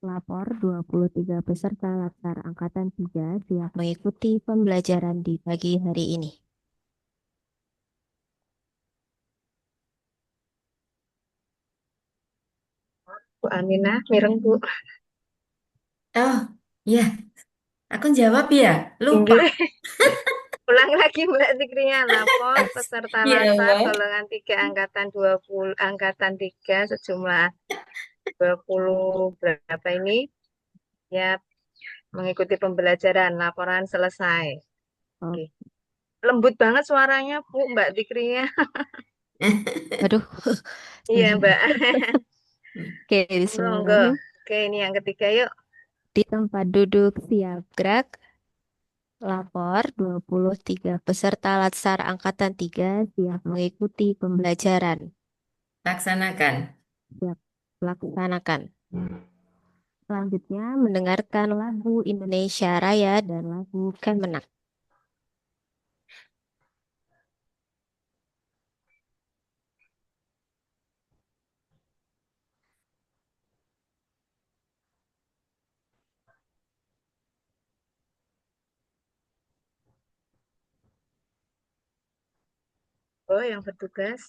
Lapor 23 peserta Latsar Angkatan 3 siap mengikuti pembelajaran di pagi hari ini. Bu Aminah, mireng Bu. Oh, ya, aku jawab ya. Lupa. Inggih. Ulang lagi Mbak Zikrinya, lapor Ya, peserta Ya Latsar Allah. golongan 3 angkatan 20 angkatan 3 sejumlah 20 berapa ini ya mengikuti pembelajaran. Laporan selesai. oh, Oke. Lembut banget suaranya Bu Mbak Zikrinya. aduh, Iya Mbak. oke, Monggo, monggo. bismillahirrahmanirrahim. Oke, ini yang ketiga yuk. Di tempat duduk siap gerak. Lapor 23 peserta Latsar Angkatan 3 siap mengikuti pembelajaran. Laksanakan. Siap laksanakan. Selanjutnya mendengarkan lagu Indonesia Raya dan lagu Kemenak. Oh, yang bertugas.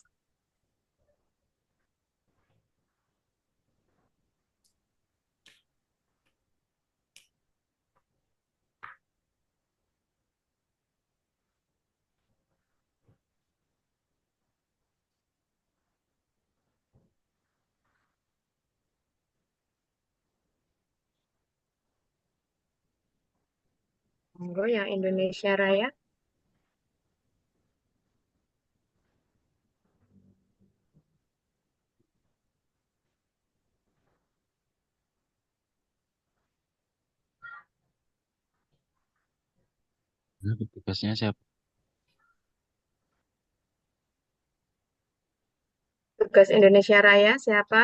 Monggo yang Indonesia Raya. Nah, tugasnya siapa? Tugas Indonesia Raya siapa?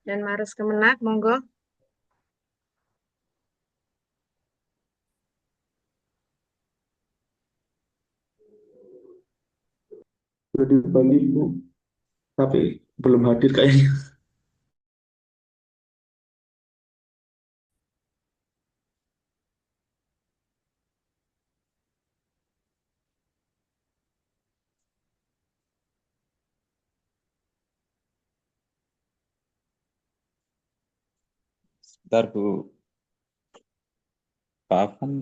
Dan Marus Kemenak, monggo. Sudah dibagi Bu, tapi belum hadir kayaknya. Bentar, Bu. Pak Afan.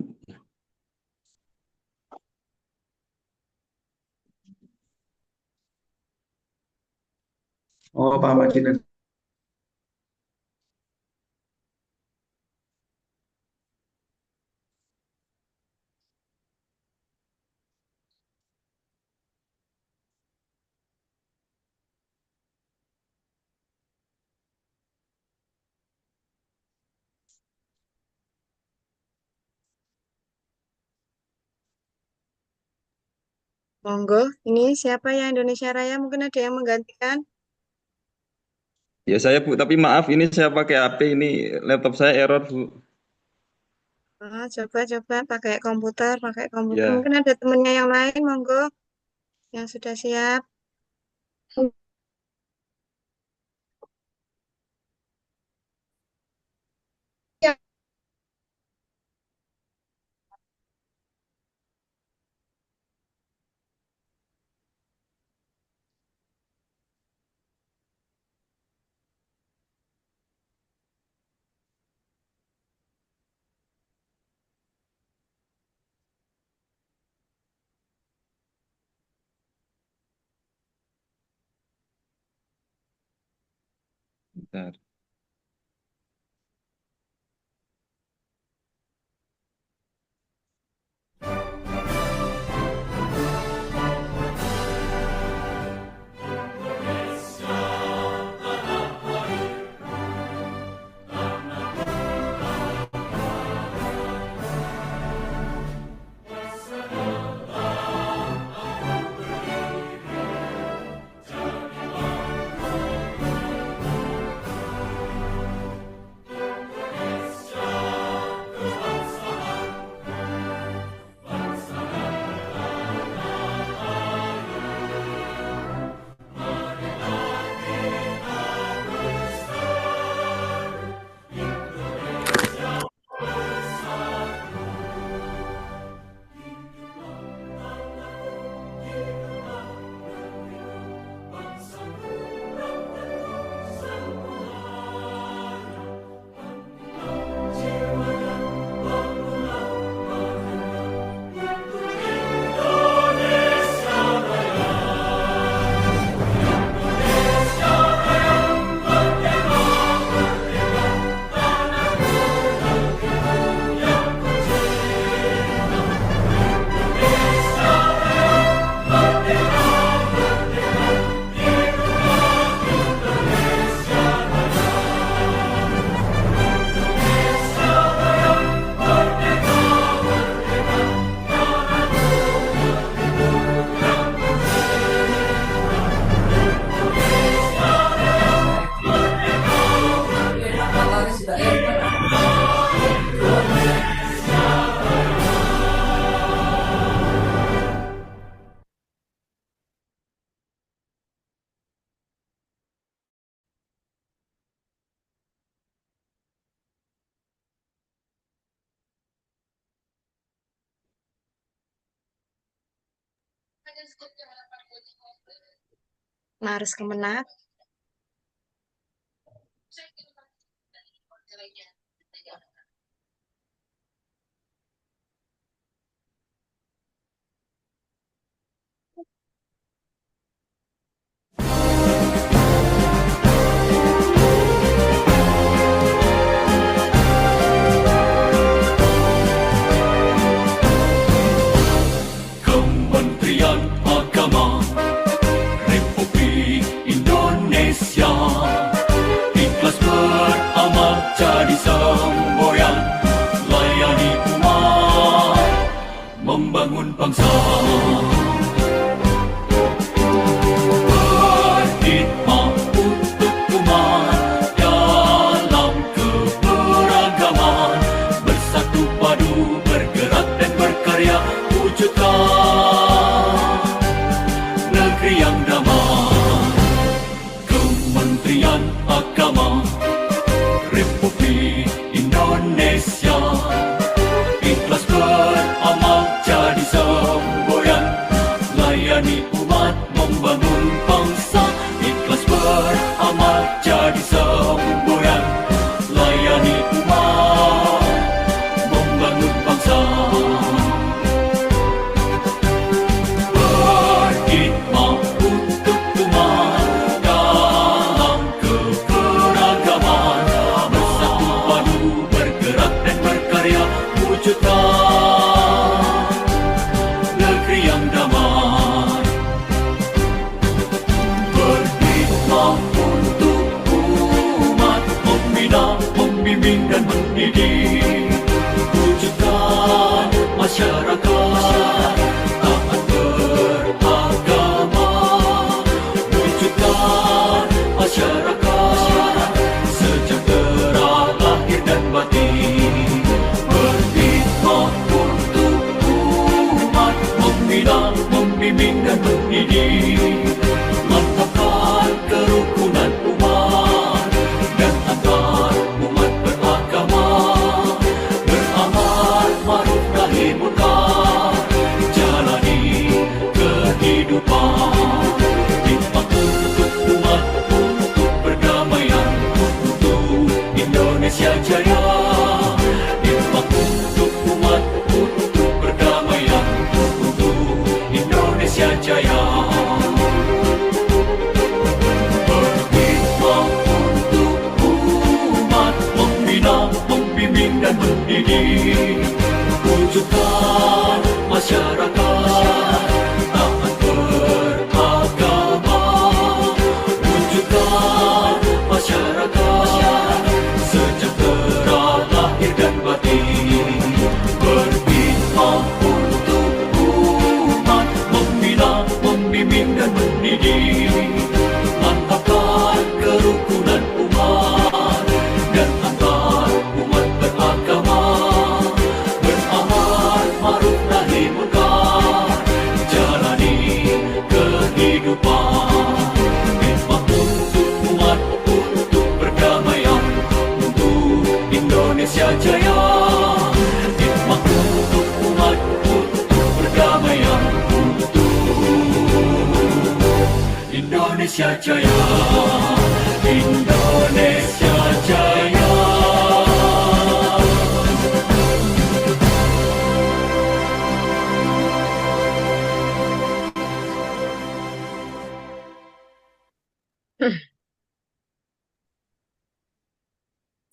Oh, Pak Madinah. Monggo, ini siapa ya Indonesia Raya? Mungkin ada yang menggantikan. Ya saya, Bu, tapi maaf ini saya pakai HP ini laptop saya error, Bu. Coba-coba pakai komputer. Ya, Mungkin ada temennya yang lain, monggo, yang sudah siap. Ya, bentar. Maris Kemenang. Kementerian Agama Republik Indonesia ikhlas beramal jadi semboyan layani umat membangun bangsa berkhidmat untuk umat dalam keberagaman bersatu padu bergerak dan berkarya wujudkan negeri yang damai. Kementerian Agama Republik Indonesia ikhlas beramal jadi semboyan layani umat membangun bangsa ikhlas beramal jadi semboyan layani umat membangun bangsa berkhidmat untuk umat dalam keberagaman bersatu padu bergerak dan berkarya wujudkan negeri yang damai berkhidmat untuk umat membina membimbing dan mendidik wujudkan masyarakat taat beragama wujudkan masyarakat sejahtera lahir dan batin berkhidmat untuk umat membina membimbing dan mendidik mantapkan kerukunan umat dan antar umat beragama beramal ma'ruf nahi munkar jalani kehidupan khidmat untuk umat untuk perdamaian untuk Indonesia Jaya khidmat untuk umat untuk perdamaian untuk Indonesia Jaya berkhidmat untuk umat membina membimbing dan mendidik wujudkan masyarakat taat beragama wujudkan masyarakat sejahtera lahir dan batin berkhidmat untuk umat membina membimbing dan mendidik mantapkan kerukunan umat dan antar umat beragama beramal ma'ruf nahi munkar jalani kehidupan khidmat untuk umat untuk perdamaian untuk Indonesia Jaya khidmat untuk umat untuk perdamaian untuk Indonesia Jaya Indonesia Jaya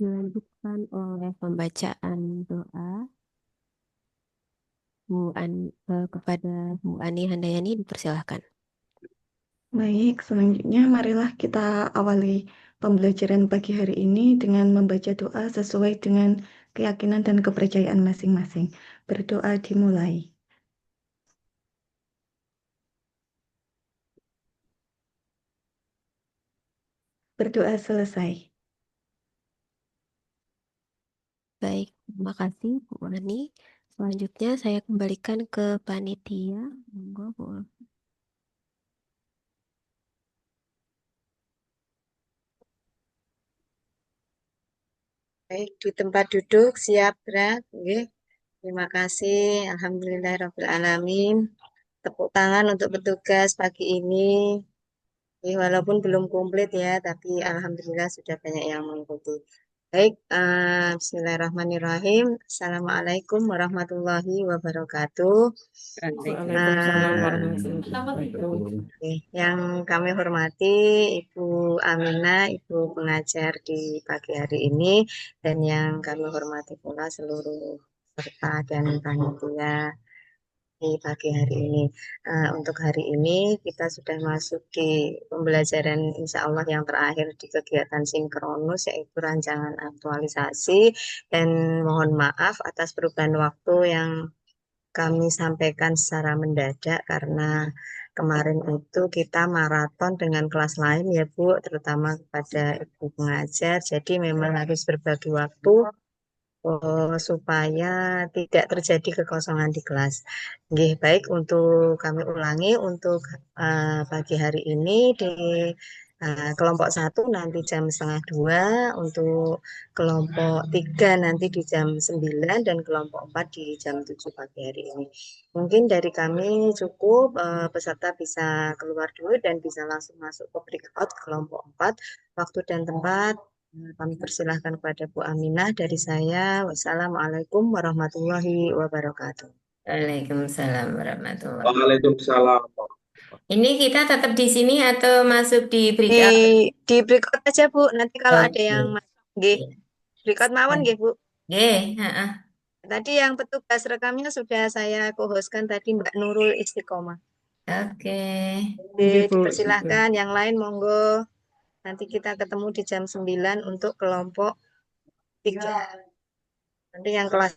Dilanjutkan oleh pembacaan doa kepada Bu Ani Handayani, dipersilahkan. Baik, selanjutnya marilah kita awali pembelajaran pagi hari ini dengan membaca doa sesuai dengan keyakinan dan kepercayaan masing-masing. Berdoa dimulai. Berdoa selesai. Baik, terima kasih Bu Ani. Selanjutnya saya kembalikan ke panitia. Monggo, Bu. Baik, di tempat duduk siap, Bra. Nggih. Terima kasih. Alhamdulillahirabbil alamin. tepuk tangan untuk petugas pagi ini. Walaupun belum komplit ya, tapi alhamdulillah sudah banyak yang mengikuti. Baik, bismillahirrahmanirrahim. Assalamualaikum warahmatullahi wabarakatuh. Waalaikumsalam Eh, warahmatullahi wabarakatuh. Oke, yang kami hormati Ibu Aminah, Ibu pengajar di pagi hari ini, dan yang kami hormati pula seluruh peserta dan panitia di pagi hari ini. Untuk hari ini kita sudah masuk di pembelajaran insya Allah yang terakhir di kegiatan sinkronus, yaitu rancangan aktualisasi, dan mohon maaf atas perubahan waktu yang kami sampaikan secara mendadak karena kemarin itu kita maraton dengan kelas lain ya Bu, terutama kepada Ibu pengajar. Jadi memang harus berbagi waktu supaya tidak terjadi kekosongan di kelas. Nggih, baik untuk kami ulangi untuk pagi hari ini di kelompok 1 nanti jam setengah 2, untuk kelompok 3 nanti di jam 9, dan kelompok 4 di jam 7 pagi hari ini. Mungkin dari kami cukup, peserta bisa keluar dulu dan bisa langsung masuk ke breakout kelompok 4. Waktu dan tempat kami persilahkan kepada Bu Aminah dari saya. Wassalamualaikum warahmatullahi wabarakatuh. Waalaikumsalam warahmatullahi. Waalaikumsalam. Ini kita tetap di sini atau masuk di Di, breakout? di breakout aja Bu. Nanti kalau ada yang Oke. masuk, nggih. Breakout mawon nggih Bu. Oke, heeh. Tadi yang petugas rekamnya sudah saya co-hostkan tadi Mbak Nurul Istiqomah. Oke. Iya, Bu. Dipersilahkan yang lain monggo. Nanti kita ketemu di jam 9 untuk kelompok 3. Nanti yang kelas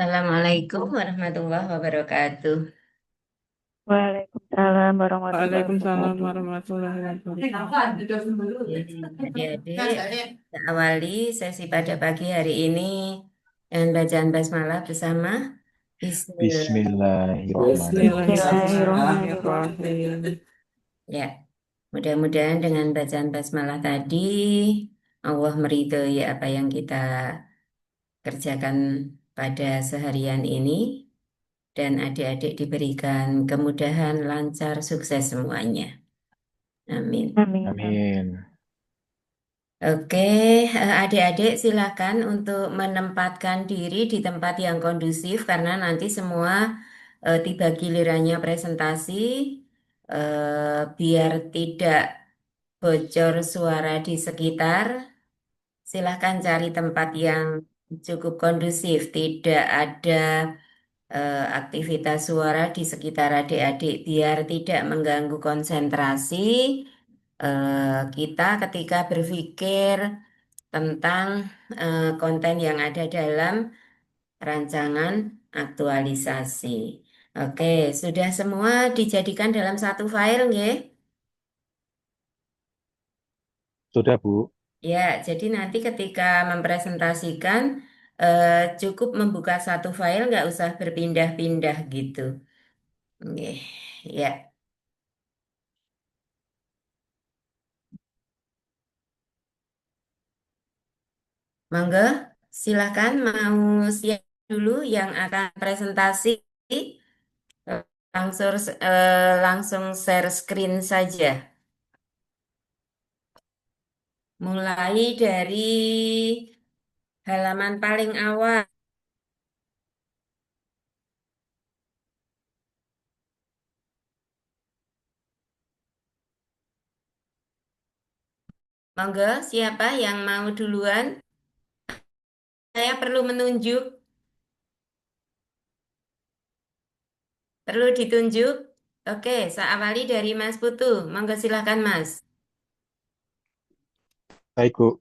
Assalamualaikum warahmatullahi wabarakatuh. Waalaikumsalam warahmatullahi Waalaikumsalam wabarakatuh. warahmatullahi wabarakatuh. Adik-adik, kita awali sesi pada pagi hari ini dengan bacaan basmalah bersama. Bismillah. Bismillahirrahmanirrahim. Ya, mudah-mudahan dengan bacaan basmalah tadi Allah meridhoi apa yang kita kerjakan pada seharian ini, dan adik-adik diberikan kemudahan, lancar, sukses semuanya. Amin. Amin. Oke, adik-adik silakan untuk menempatkan diri di tempat yang kondusif karena nanti semua tiba gilirannya presentasi, biar tidak bocor suara di sekitar. Silahkan cari tempat yang cukup kondusif, tidak ada aktivitas suara di sekitar adik-adik biar tidak mengganggu konsentrasi kita ketika berpikir tentang konten yang ada dalam rancangan aktualisasi. Oke, sudah semua dijadikan dalam satu file, nggih? Sudah, Bu. Ya, jadi nanti ketika mempresentasikan cukup membuka satu file, nggak usah berpindah-pindah gitu. Oke, ya. Monggo, silakan mau siap dulu yang akan presentasi. Langsung langsung share screen saja. Mulai dari halaman paling awal. Monggo, siapa yang mau duluan? Saya perlu menunjuk, perlu ditunjuk. Oke, saya awali dari Mas Putu. Monggo silakan Mas. Baik, Bu.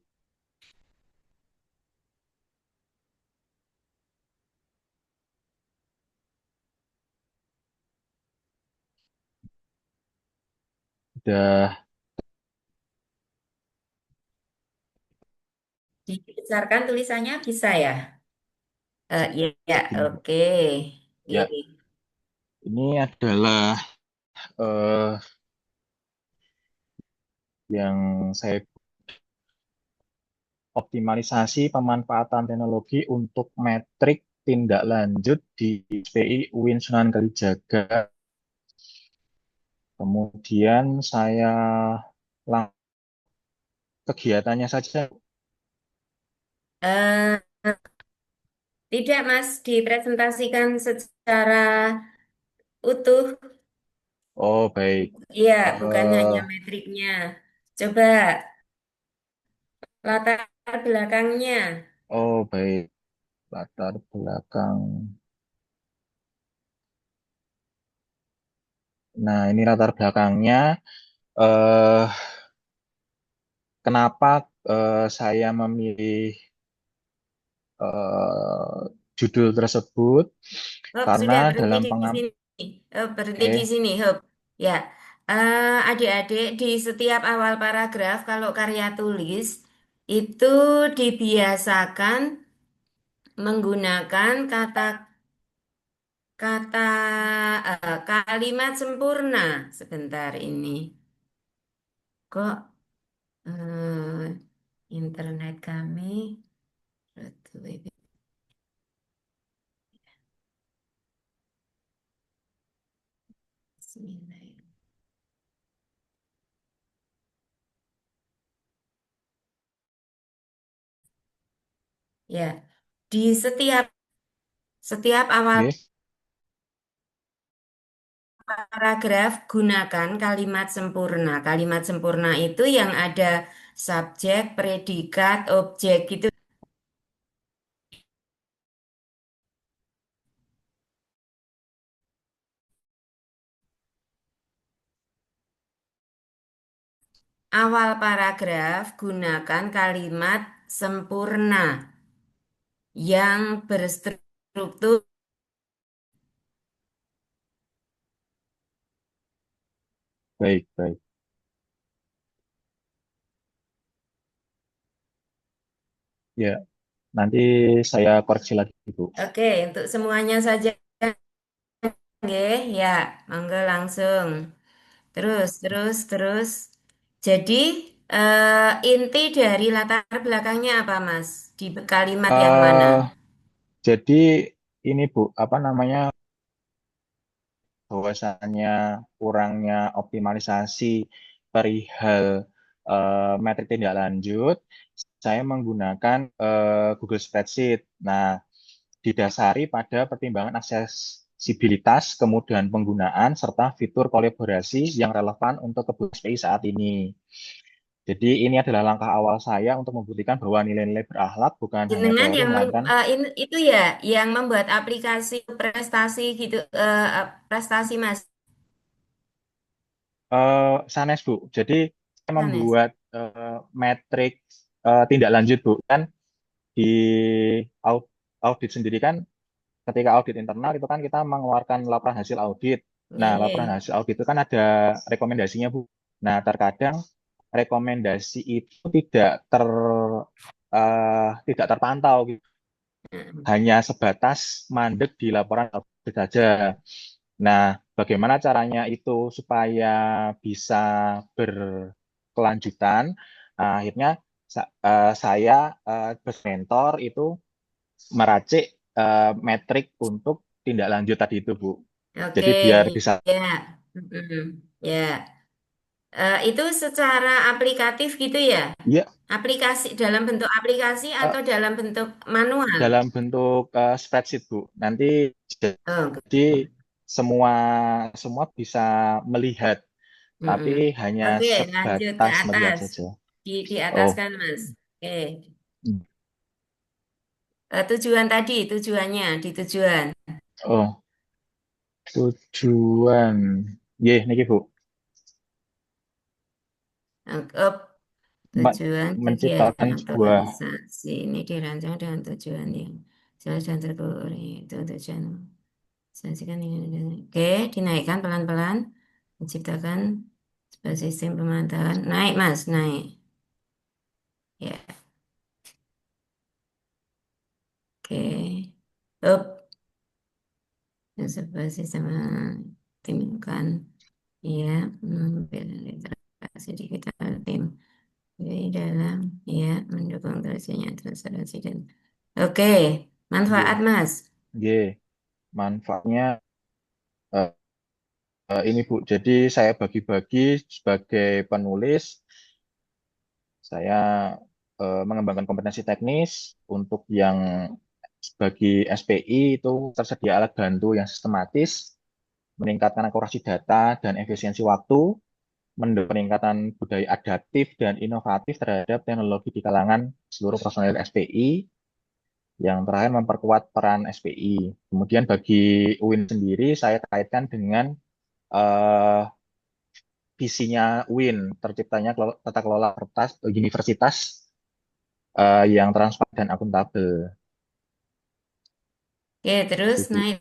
Sudah. Dibesarkan tulisannya bisa ya? Ya, ya, Begini, Bu. oke. Ya, Oke. ini adalah eh, yang saya optimalisasi pemanfaatan teknologi untuk metrik tindak lanjut di SPI UIN Sunan Kalijaga. Kemudian saya langsung kegiatannya saja. Eh, Tidak Mas, dipresentasikan secara utuh. Oh, baik. Iya, bukan hanya Eh, metriknya. Coba latar belakangnya. oh, baik. Latar belakang. Nah, ini latar belakangnya. Eh, Kenapa saya memilih eh, judul tersebut? Hop, Karena sudah berhenti dalam di pengam, sini. Berhenti di eh, sini, Hop. Ya, adik-adik di setiap awal paragraf kalau karya tulis itu dibiasakan menggunakan kata kalimat sempurna. Sebentar ini. Kok eh, internet kami? Bismillahirrahmanirrahim. Ya, di setiap awal eh, paragraf gunakan kalimat sempurna. Kalimat sempurna itu yang ada subjek, predikat, objek gitu. Awal paragraf gunakan kalimat sempurna yang berstruktur. baik, baik. Ya, nanti saya koreksi lagi, Bu. Oke, untuk semuanya saja, nggih. Ya, monggo langsung. Terus. Jadi, inti dari latar belakangnya apa, Mas? Di kalimat yang mana? eh jadi ini, Bu, apa namanya, bahwasannya kurangnya optimalisasi perihal metrik tindak lanjut, saya menggunakan Google Spreadsheet. Nah, didasari pada pertimbangan aksesibilitas, kemudahan penggunaan, serta fitur kolaborasi yang relevan untuk kebutuhan SPI saat ini. Jadi ini adalah langkah awal saya untuk membuktikan bahwa nilai-nilai berakhlak bukan hanya Jenengan teori, yang melainkan itu ya, yang membuat aplikasi prestasi gitu, prestasi Mas sanes, Bu. Jadi saya Sanes. membuat metrik tindak lanjut, Bu. Kan di audit sendiri kan, ketika audit internal itu kan kita mengeluarkan laporan hasil audit. Nah, laporan Nggih. hasil audit itu kan ada rekomendasinya, Bu. Nah, terkadang rekomendasi itu tidak terpantau gitu. Hanya sebatas mandek di laporan update saja. Nah, bagaimana caranya itu supaya bisa berkelanjutan? Nah, akhirnya saya mentor itu meracik metrik untuk tindak lanjut tadi itu, Bu. Oke, Jadi biar bisa, ya, ya. Itu secara aplikatif gitu ya? ya, Aplikasi dalam bentuk aplikasi atau dalam bentuk manual? dalam bentuk spreadsheet, Bu. Nanti Oh, jadi semua semua bisa melihat, tapi mm-mm. hanya Oke, lanjut ke sebatas melihat atas. saja. Di atas Oh, kan, Mas. Oke. Tujuan tadi, tujuannya di tujuan. oh, tujuan. Niki, Bu. Oh, Empat, tujuan kegiatan menciptakan atau sebuah, organisasi ini dirancang dengan tujuan yang jelas dan terkoordinir. Itu tujuan. Saksikan ini. Oke, dinaikkan pelan-pelan. Menciptakan sebuah sistem pemantauan. Naik, Mas, naik. Ya, oke. Up. Sebuah sistem timbulkan. Ya, literasi digital tim. Di dalam, ya, mendukung terusnya transparansi dan. Oke, manfaat, Mas. manfaatnya ini, Bu. Jadi saya bagi-bagi sebagai penulis, saya mengembangkan kompetensi teknis untuk yang bagi SPI itu tersedia alat bantu yang sistematis, meningkatkan akurasi data dan efisiensi waktu, peningkatan budaya adaptif dan inovatif terhadap teknologi di kalangan seluruh personel SPI. Yang terakhir memperkuat peran SPI. Kemudian bagi UIN sendiri saya kaitkan dengan eh, visinya UIN, terciptanya tata kelola universitas yang transparan dan akuntabel. Oke, terus Itu, Bu. naik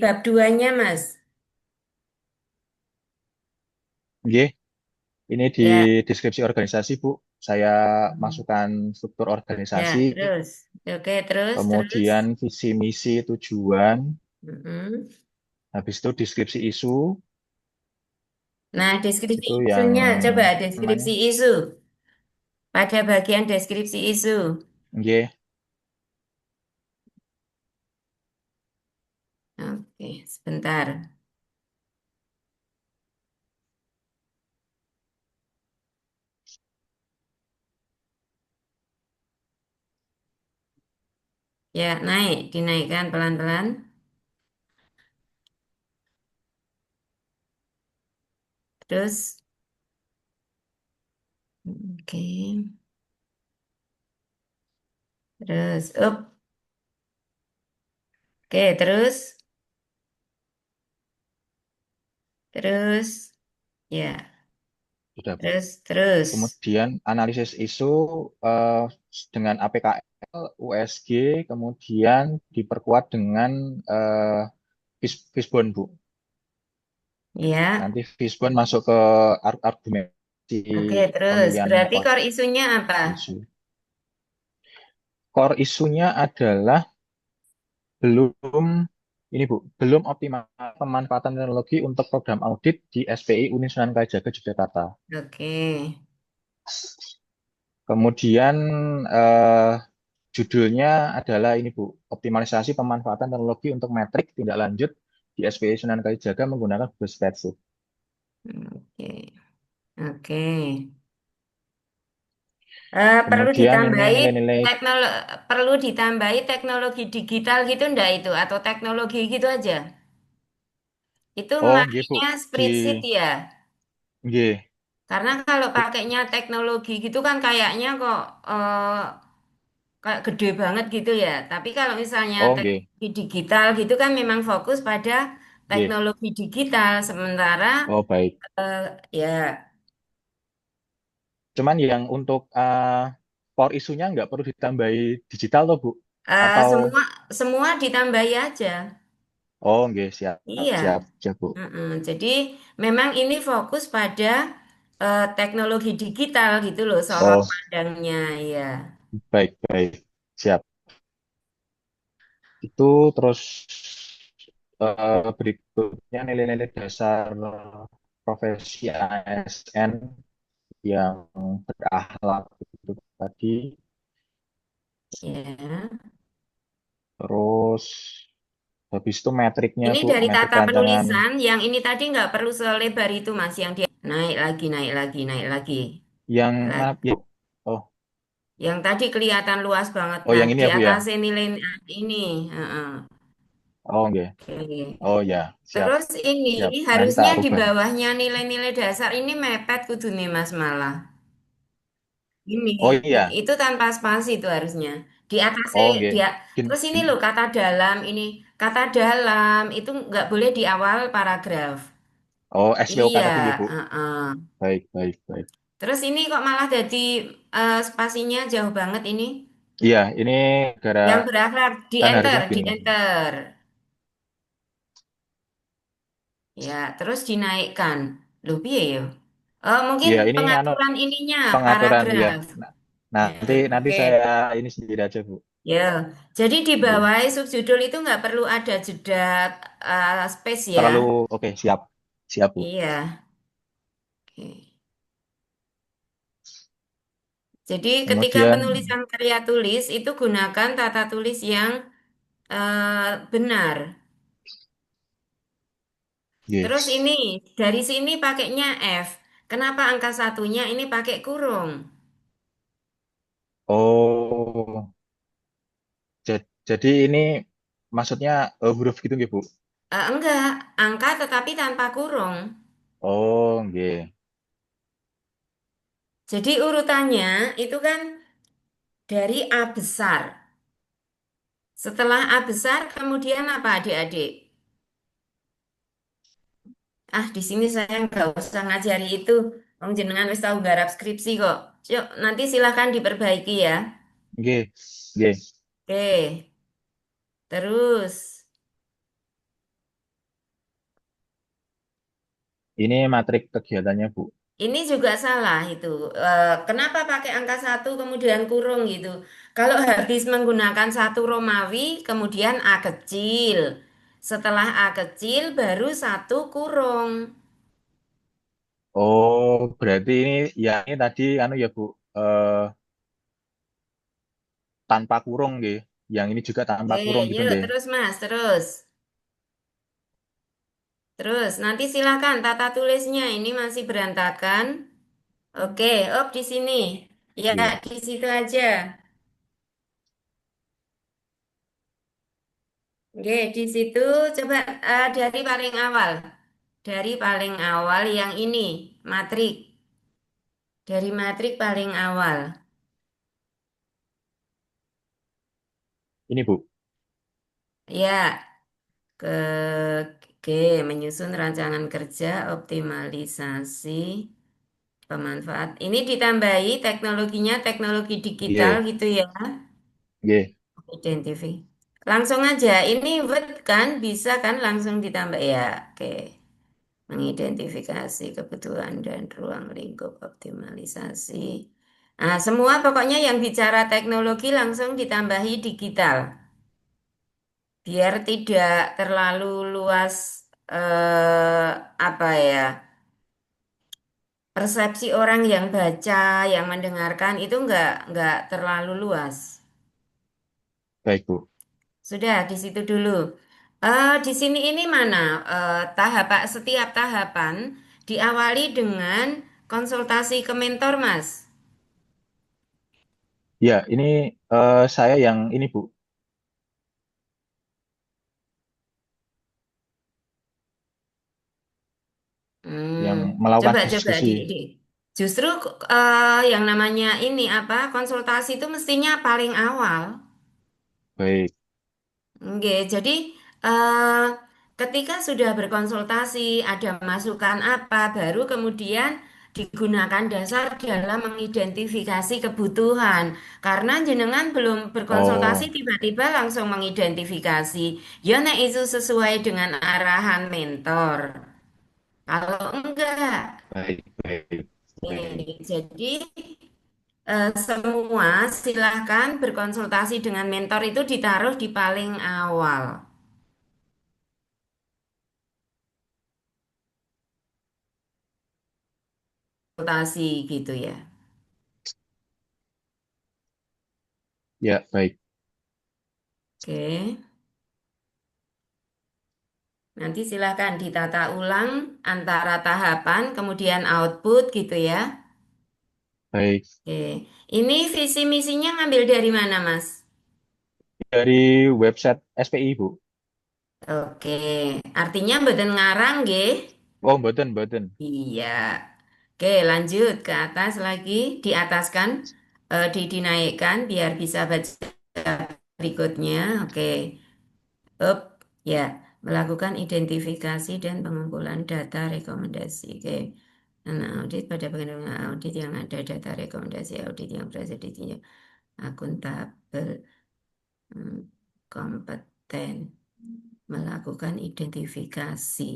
bab 2-nya, Mas. Nggih, ini di Ya, deskripsi organisasi, Bu. Saya masukkan struktur ya, organisasi, terus. Oke, terus. kemudian visi, misi, tujuan, Mm-mm. habis itu deskripsi isu, Nah, deskripsi itu yang isunya, coba namanya, deskripsi isu. Pada bagian deskripsi isu. nggih, Oke, sebentar. Ya, naik, dinaikkan pelan-pelan. Terus, oke. Terus, up. Oke, terus, ya, sudah, Bu. terus. Kemudian analisis isu eh, dengan APKL, USG, kemudian diperkuat dengan eh, Fishbone, Bu. Ya, Nanti Fishbone masuk ke argumentasi oke, terus. pemilihan Berarti core isunya apa? isu. Core isunya adalah belum ini, Bu, belum optimal pemanfaatan teknologi untuk program audit di SPI Uni Sunan Kalijaga Yogyakarta. Oke. Kemudian eh, judulnya adalah ini, Bu, optimalisasi pemanfaatan teknologi untuk metrik tindak lanjut di SPI Sunan Kalijaga menggunakan Google Spreadsheet. Oke. Oke. Kemudian ini nilai-nilai, Perlu ditambahi teknologi digital gitu enggak itu atau teknologi gitu aja? Itu oh nggih, Bu, makanya di spreadsheet ya. nggih, Karena kalau pakainya teknologi gitu kan kayaknya kok kayak gede banget gitu ya. Tapi kalau misalnya oh nggih, teknologi digital gitu kan memang fokus pada nggih. teknologi digital. Sementara Oh baik. ya Cuman yang untuk core isunya nggak perlu ditambahi digital, toh, Bu? Atau semua semua ditambahi aja. Oh, nggih, siap, Iya. siap, siap, Bu. Jadi memang ini fokus pada teknologi digital gitu loh, sorot Oh, pandangnya ya. baik, baik, siap. Itu terus berikutnya nilai-nilai dasar profesi ASN yang berakhlak itu tadi. Ya. Terus habis itu metriknya, Ini Bu, dari metrik tata rancangan penulisan, yang ini tadi nggak perlu selebar itu Mas, yang dia naik lagi, naik lagi, naik lagi. yang mana, Lagi. ya? Oh, Yang tadi kelihatan luas banget. oh Nah, yang ini di ya, Bu ya. atasnya nilai ini. Heeh. Oh, nggih. Oke. Oh ya, siap, Terus ini siap. Nanti tak harusnya di rubah. bawahnya nilai-nilai dasar ini mepet kudu nih Mas malah. Ini Oh iya. itu tanpa spasi itu harusnya. Di atasnya Oh, nggih. dia. Gin- Terus ini loh kata dalam ini kata dalam itu nggak boleh di awal paragraf. Oh, SPOK Iya, tadi nggih, Bu. heeh. Baik, baik, baik. Terus ini kok malah jadi spasinya jauh banget ini. Iya, ini gara Yang berakhlak kan harusnya di gini. enter. Ya, terus dinaikkan. Loh, piye ya? Mungkin Iya, ini anu pengaturan ininya, pengaturan ya. paragraf. Nah, Ya, nanti oke. saya ini sendiri aja, Bu. Ya, jadi di Nggih. bawah subjudul itu nggak perlu ada jeda space ya. Terlalu oke, siap. Siap, Bu. Iya. Oke. Jadi ketika Kemudian penulisan karya tulis itu gunakan tata tulis yang benar. Terus yes. ini dari sini pakainya F. Kenapa angka satunya ini pakai kurung? Oh, jadi ini maksudnya huruf gitu nggih, Bu? Enggak, angka tetapi tanpa kurung. Oh, nggih. Jadi urutannya itu kan dari A besar. Setelah A besar kemudian apa adik-adik? Ah, di sini saya nggak usah ngajari itu. Wong jenengan wis tahu garap skripsi kok. Yuk, nanti silahkan diperbaiki ya. Nggih. Nggih. Oke, terus Ini matrik kegiatannya, Bu. ini juga salah itu. Kenapa pakai angka satu kemudian kurung gitu? Kalau habis menggunakan satu Romawi, kemudian A kecil. Setelah A kecil, baru satu kurung. Oh, berarti ini ya ini tadi anu ya, Bu. Eh tanpa kurung nggih. Yang ini juga tanpa Oke, kurung gitu yuk nggih. terus Mas, terus. Terus nanti silakan tata tulisnya ini masih berantakan. Oke, op di sini. Ya, Nggih. di situ aja. Oke, di situ coba dari paling awal. Dari paling awal yang ini, matrik. Dari matrik paling awal. Ini, Bu. Ya, ke G, menyusun rancangan kerja, optimalisasi, pemanfaat. Ini ditambahi teknologinya, teknologi digital Nggih. gitu ya. Nggih. Identify. Langsung aja, ini Word kan bisa kan langsung ditambah ya. Oke. Mengidentifikasi kebutuhan dan ruang lingkup optimalisasi. Nah, semua pokoknya yang bicara teknologi langsung ditambahi digital. Biar tidak terlalu luas apa ya, persepsi orang yang baca, yang mendengarkan itu nggak terlalu luas. Baik, Bu. Sudah di situ dulu. Di sini ini mana setiap tahapan diawali dengan konsultasi ke mentor, Mas. Ya, ini saya yang ini, Bu, yang Hmm, melakukan coba diskusi. di. Justru yang namanya ini apa konsultasi itu mestinya paling awal. Baik. Oke, jadi eh, ketika sudah berkonsultasi, ada masukan apa, baru kemudian digunakan dasar dalam mengidentifikasi kebutuhan. Karena jenengan belum berkonsultasi Oh, tiba-tiba langsung mengidentifikasi. Ya nek itu sesuai dengan arahan mentor. Kalau enggak, baik, baik, baik. jadi semua silahkan berkonsultasi dengan mentor itu ditaruh di paling awal. Konsultasi gitu ya. Ya, baik. Oke. Nanti silahkan ditata ulang antara tahapan, kemudian output gitu ya. Baik. Oke. Ini visi misinya ngambil dari mana, Mas? Dari website SPI, Bu. Oke. Artinya mboten ngarang nggih? Oh, mboten, mboten. Iya. Oke, lanjut ke atas lagi, di atas kan, dinaikkan biar bisa baca berikutnya. Oke. Up, ya, melakukan identifikasi dan pengumpulan data rekomendasi. Oke. Nah, audit pada bagian audit yang ada data rekomendasi audit yang berhasil ditinjau akuntabel, hmm, kompeten, melakukan identifikasi,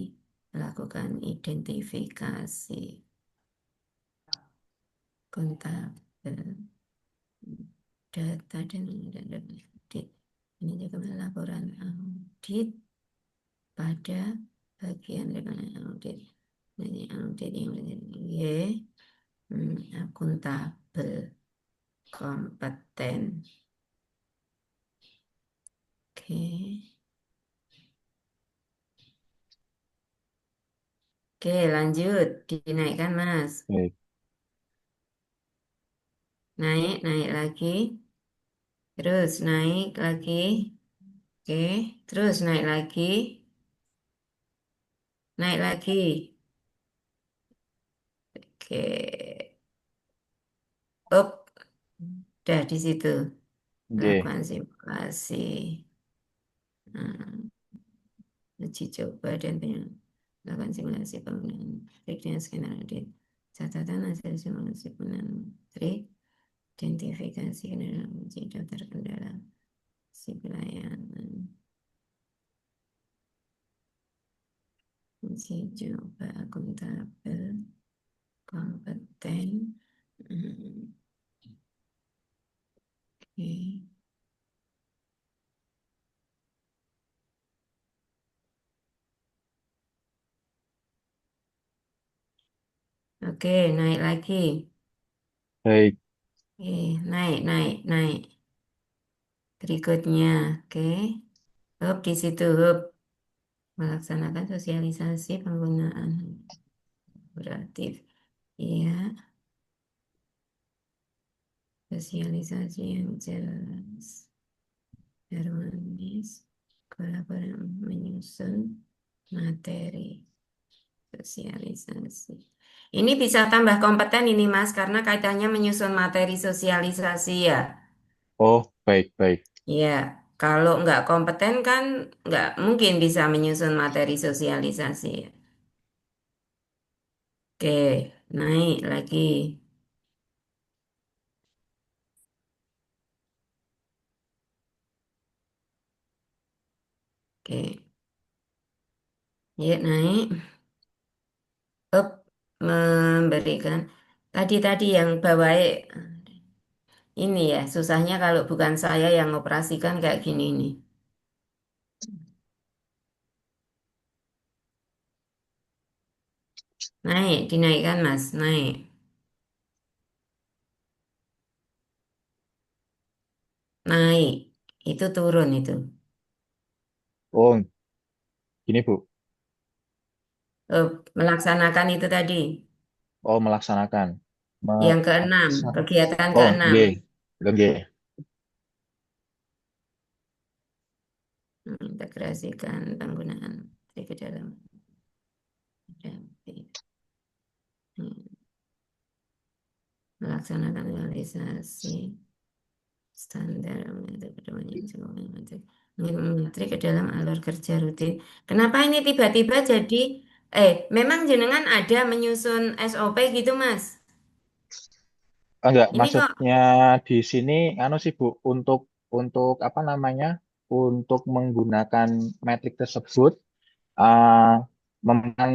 akuntabel, data dan audit. Ini juga laporan audit pada bagian audit. Ini audit yang Y, akuntabel, kompeten. Oke. Oke, lanjut. Dinaikkan, Mas. Baik. Naik lagi. Terus naik lagi. Oke, terus naik lagi. Naik lagi. Oke. Up. Udah di situ. Oke. Lakukan simulasi. Hmm, uji coba dan lakukan simulasi penggunaan trik dan skenario audit. Catatan hasil simulasi penggunaan trik. Identifikasi kendala uji daftar kendala si pelayanan. Uji coba akuntabel, kompeten. Oke. Oke, naik lagi. Baik. Oke, naik. Berikutnya, oke. Hop di situ, hop. Melaksanakan sosialisasi penggunaan kolaboratif. Iya, sosialisasi yang jelas, harmonis, kolaborasi menyusun materi sosialisasi. Ini bisa tambah kompeten ini Mas, karena kaitannya menyusun materi sosialisasi ya. Oh, baik, baik. Ya, kalau nggak kompeten kan nggak mungkin bisa menyusun materi sosialisasi. Oke, naik lagi. Oke, ya naik. Up, memberikan. Tadi yang bawahi ini ya, susahnya kalau bukan saya yang operasikan kayak gini nih. Naik, dinaikkan Mas, naik. Naik, itu turun itu. Oh, gini, Bu. Melaksanakan itu tadi. Oh, melaksanakan. Yang keenam, Melaksan- kegiatan Oh, keenam. nggih. Nggih. Integrasikan penggunaan ke dalam melaksanakan realisasi standar metode pedoman yang materi ke dalam alur kerja rutin. Kenapa ini tiba-tiba jadi Memang jenengan ada menyusun SOP gitu, Mas? Enggak, Ini kok maksudnya di sini anu sih Bu, untuk apa namanya? Untuk menggunakan metrik tersebut uh, memesan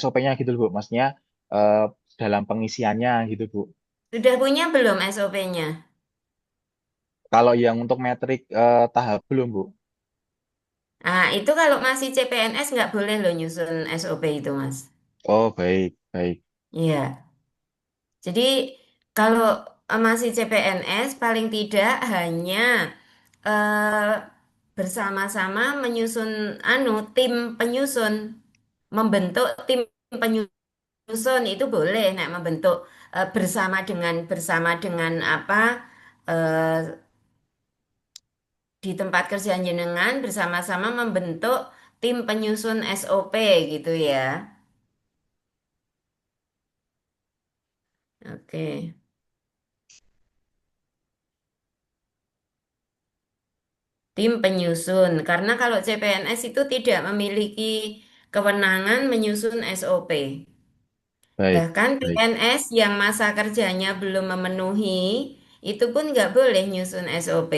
SOP-nya gitu Bu. Maksudnya uh, dalam pengisiannya gitu Bu. sudah punya belum SOP-nya? Kalau yang untuk metrik tahap belum Bu. Ah, itu kalau masih CPNS nggak boleh loh nyusun SOP itu, Mas. Oh, baik, baik, Iya. Jadi kalau masih CPNS paling tidak hanya eh, bersama-sama menyusun tim penyusun, membentuk tim penyusun itu boleh. Nah, membentuk bersama dengan apa eh, di tempat kerja jenengan bersama-sama membentuk tim penyusun SOP gitu ya. Oke. Tim penyusun, karena kalau CPNS itu tidak memiliki kewenangan menyusun SOP. baik, Bahkan baik, PNS yang masa kerjanya belum memenuhi, itu pun nggak boleh nyusun SOP.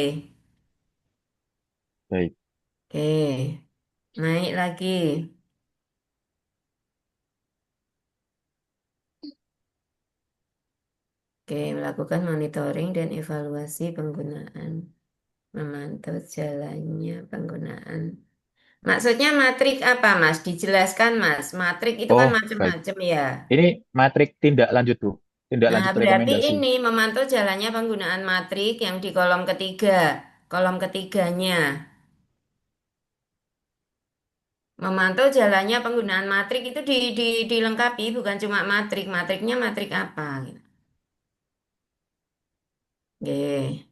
baik. Oke, naik lagi. Oke, melakukan monitoring dan evaluasi penggunaan, memantau jalannya penggunaan. Maksudnya matrik apa, Mas? Dijelaskan, Mas. Matrik itu kan Oh, baik. macam-macam ya. Ini metrik tindak lanjut Bu. Tindak Nah, lanjut berarti rekomendasi. ini memantau jalannya penggunaan matrik yang di kolom ketiga, kolom ketiganya. Memantau jalannya penggunaan matrik itu dilengkapi, bukan cuma matrik. Matriknya matrik apa? Gitu. Oke,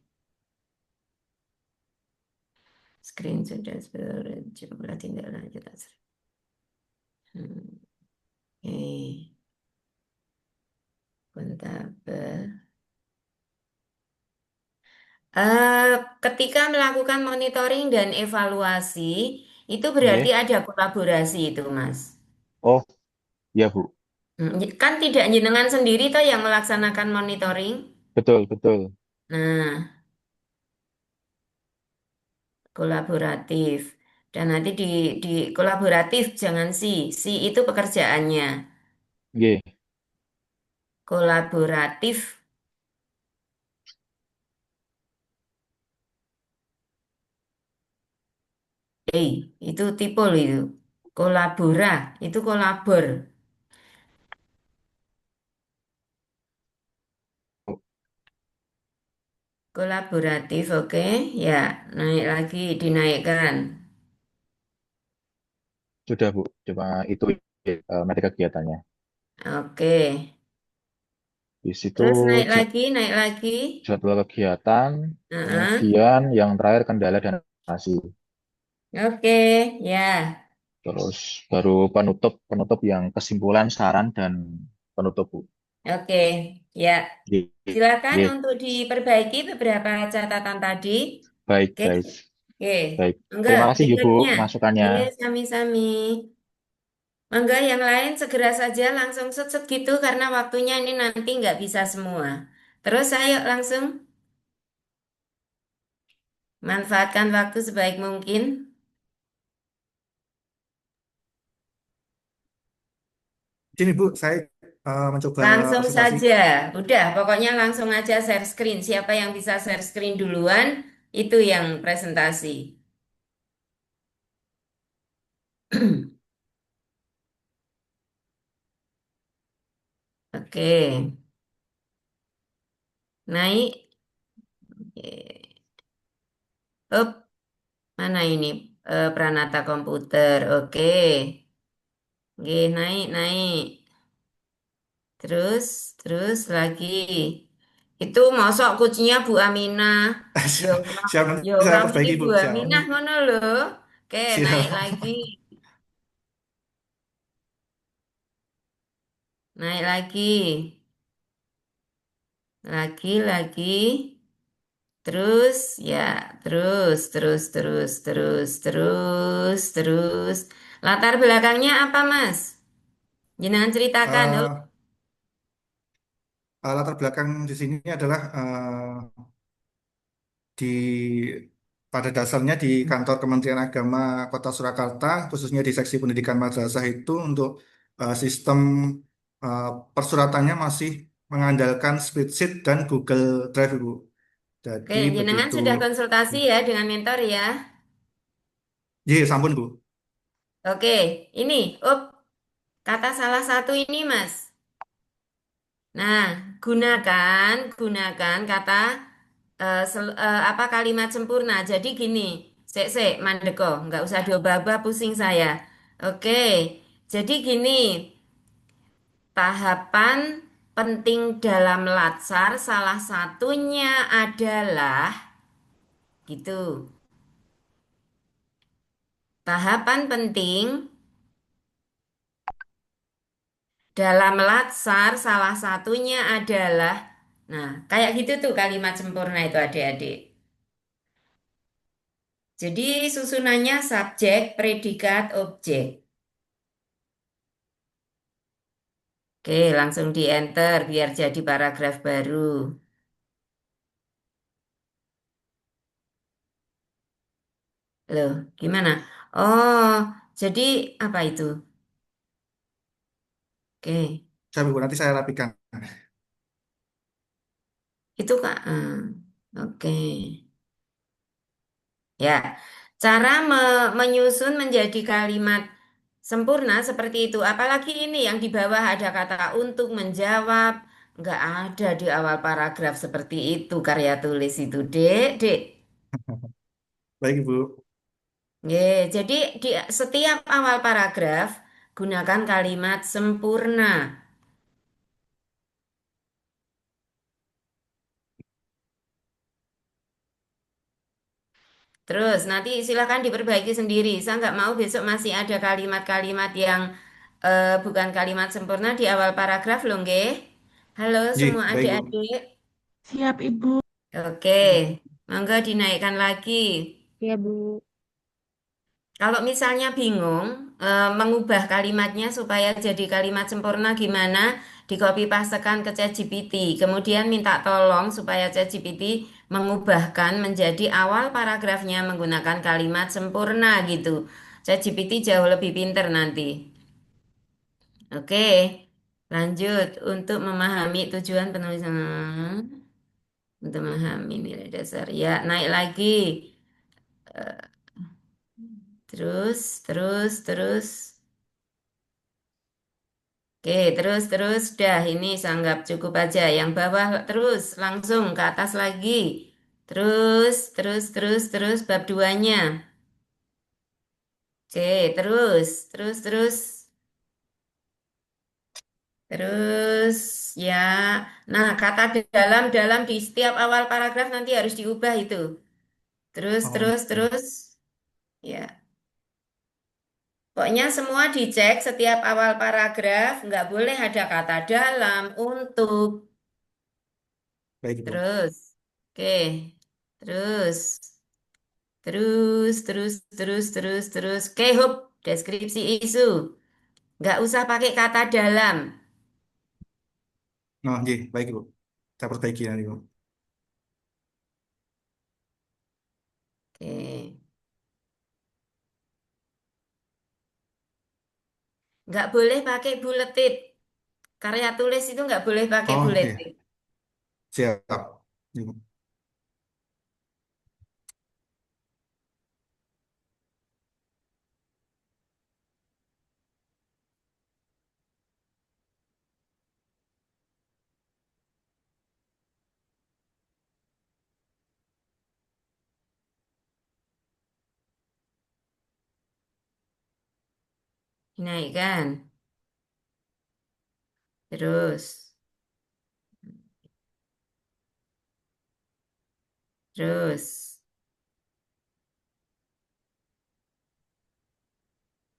screen sudah jumlah tindak lanjut. Hmm, Oke, kontabel. Eh, Ketika melakukan monitoring dan evaluasi, itu berarti Oke. ada kolaborasi itu, Mas. Oh, ya Bu. Kan tidak jenengan sendiri toh yang melaksanakan monitoring. Betul, betul. Nah, kolaboratif. Dan nanti di kolaboratif jangan si itu pekerjaannya. Oke. Kolaboratif, eh itu tipe loh itu. Kolabora, itu kolabor. Kolaboratif, oke. Ya, naik lagi, dinaikkan. Sudah Bu. Coba itu metrik kegiatannya. Oke. Di situ Terus naik lagi, naik lagi. jadwal kegiatan, Heeh. kemudian yang terakhir kendala dan masih. Oke, ya. Terus baru penutup penutup yang kesimpulan, saran dan penutup Bu. Oke, ya. Oke, Silakan oke. untuk diperbaiki beberapa catatan tadi. Baik, Oke, baik, oke. baik. Enggak, Terima kasih Bu berikutnya. masukannya. Oke, sami-sami. Enggak, yang lain segera saja langsung set gitu karena waktunya ini nanti nggak bisa semua. Terus ayo langsung manfaatkan waktu sebaik mungkin. Sini Bu, saya mencoba Langsung presentasi. saja. Udah, pokoknya langsung aja share screen. Siapa yang bisa share screen duluan, itu yang presentasi. Oke, naik. Oke. Up, mana ini? Pranata komputer. Oke. Oke, naik, naik. Terus, terus lagi. Itu mosok kuncinya Bu Aminah. Ya Siap, ora, siap, nanti ya ora saya muni perbaiki Bu Bu. Siap, Aminah ngono lho. Oke, naik siap. lagi. Naik lagi. Lagi. Terus, ya, terus. Latar belakangnya apa, Mas? Jenengan ceritakan. Oh, Eh, Latar belakang di sini adalah di pada dasarnya di kantor Kementerian Agama Kota Surakarta, khususnya di seksi pendidikan madrasah itu untuk sistem eh, persuratannya masih mengandalkan spreadsheet dan Google Drive, Ibu. oke, Jadi jenengan begitu. sudah konsultasi ya dengan mentor ya. Iya, sampun, Bu. Oke, ini, kata salah satu ini, Mas. Nah, gunakan kata apa kalimat sempurna. Jadi gini, sek, mandeko, nggak usah diobah-obah pusing saya. Oke, jadi gini, tahapan penting dalam latsar salah satunya adalah gitu. Tahapan penting dalam latsar salah satunya adalah, nah, kayak gitu tuh kalimat sempurna itu adik-adik. Jadi susunannya subjek, predikat, objek. Oke, langsung di enter biar jadi paragraf baru. Loh, gimana? Oh, jadi apa itu? Oke, Saya, Bu, nanti saya rapikan. itu Kak. Oke. Ya, cara menyusun menjadi kalimat sempurna seperti itu. Apalagi ini yang di bawah ada kata untuk menjawab. Nggak ada di awal paragraf seperti itu karya tulis itu, Dek, Dek. Baik, Ibu. Jadi di setiap awal paragraf gunakan kalimat sempurna. Terus nanti silakan diperbaiki sendiri. Saya nggak mau besok masih ada kalimat-kalimat yang bukan kalimat sempurna di awal paragraf loh, nggih. Halo Ji, semua baik, Bu. adik-adik. Siap, Ibu. Oke, monggo dinaikkan lagi. Ya, Bu. Kalau misalnya bingung mengubah kalimatnya supaya jadi kalimat sempurna gimana, di copy pastekan ke ChatGPT. Kemudian minta tolong supaya ChatGPT mengubahkan menjadi awal paragrafnya menggunakan kalimat sempurna gitu. ChatGPT jauh lebih pinter nanti. Oke, lanjut untuk memahami tujuan penulisan. Untuk memahami nilai dasar. Ya, naik lagi. Terus. Oke, terus, dah ini sanggap cukup aja. Yang bawah terus, langsung ke atas lagi. Terus, bab duanya. Oke, terus, ya. Nah, kata dalam di setiap awal paragraf nanti harus diubah itu. Terus, Oh, terus, iya. terus, ya. Pokoknya semua dicek setiap awal paragraf, nggak boleh ada kata dalam, untuk. Baik, Ibu. Terus, oke, terus, terus. Oke, hop, deskripsi isu. Nggak usah pakai kata dalam. Nah, Ji, baik, Ibu. Saya perbaiki nanti, Bu. Oke, nggak boleh pakai bulleted. Karya tulis itu nggak boleh pakai Oh, iya. bulleted. Siap. Ibu. Dinaikkan. Terus, terus.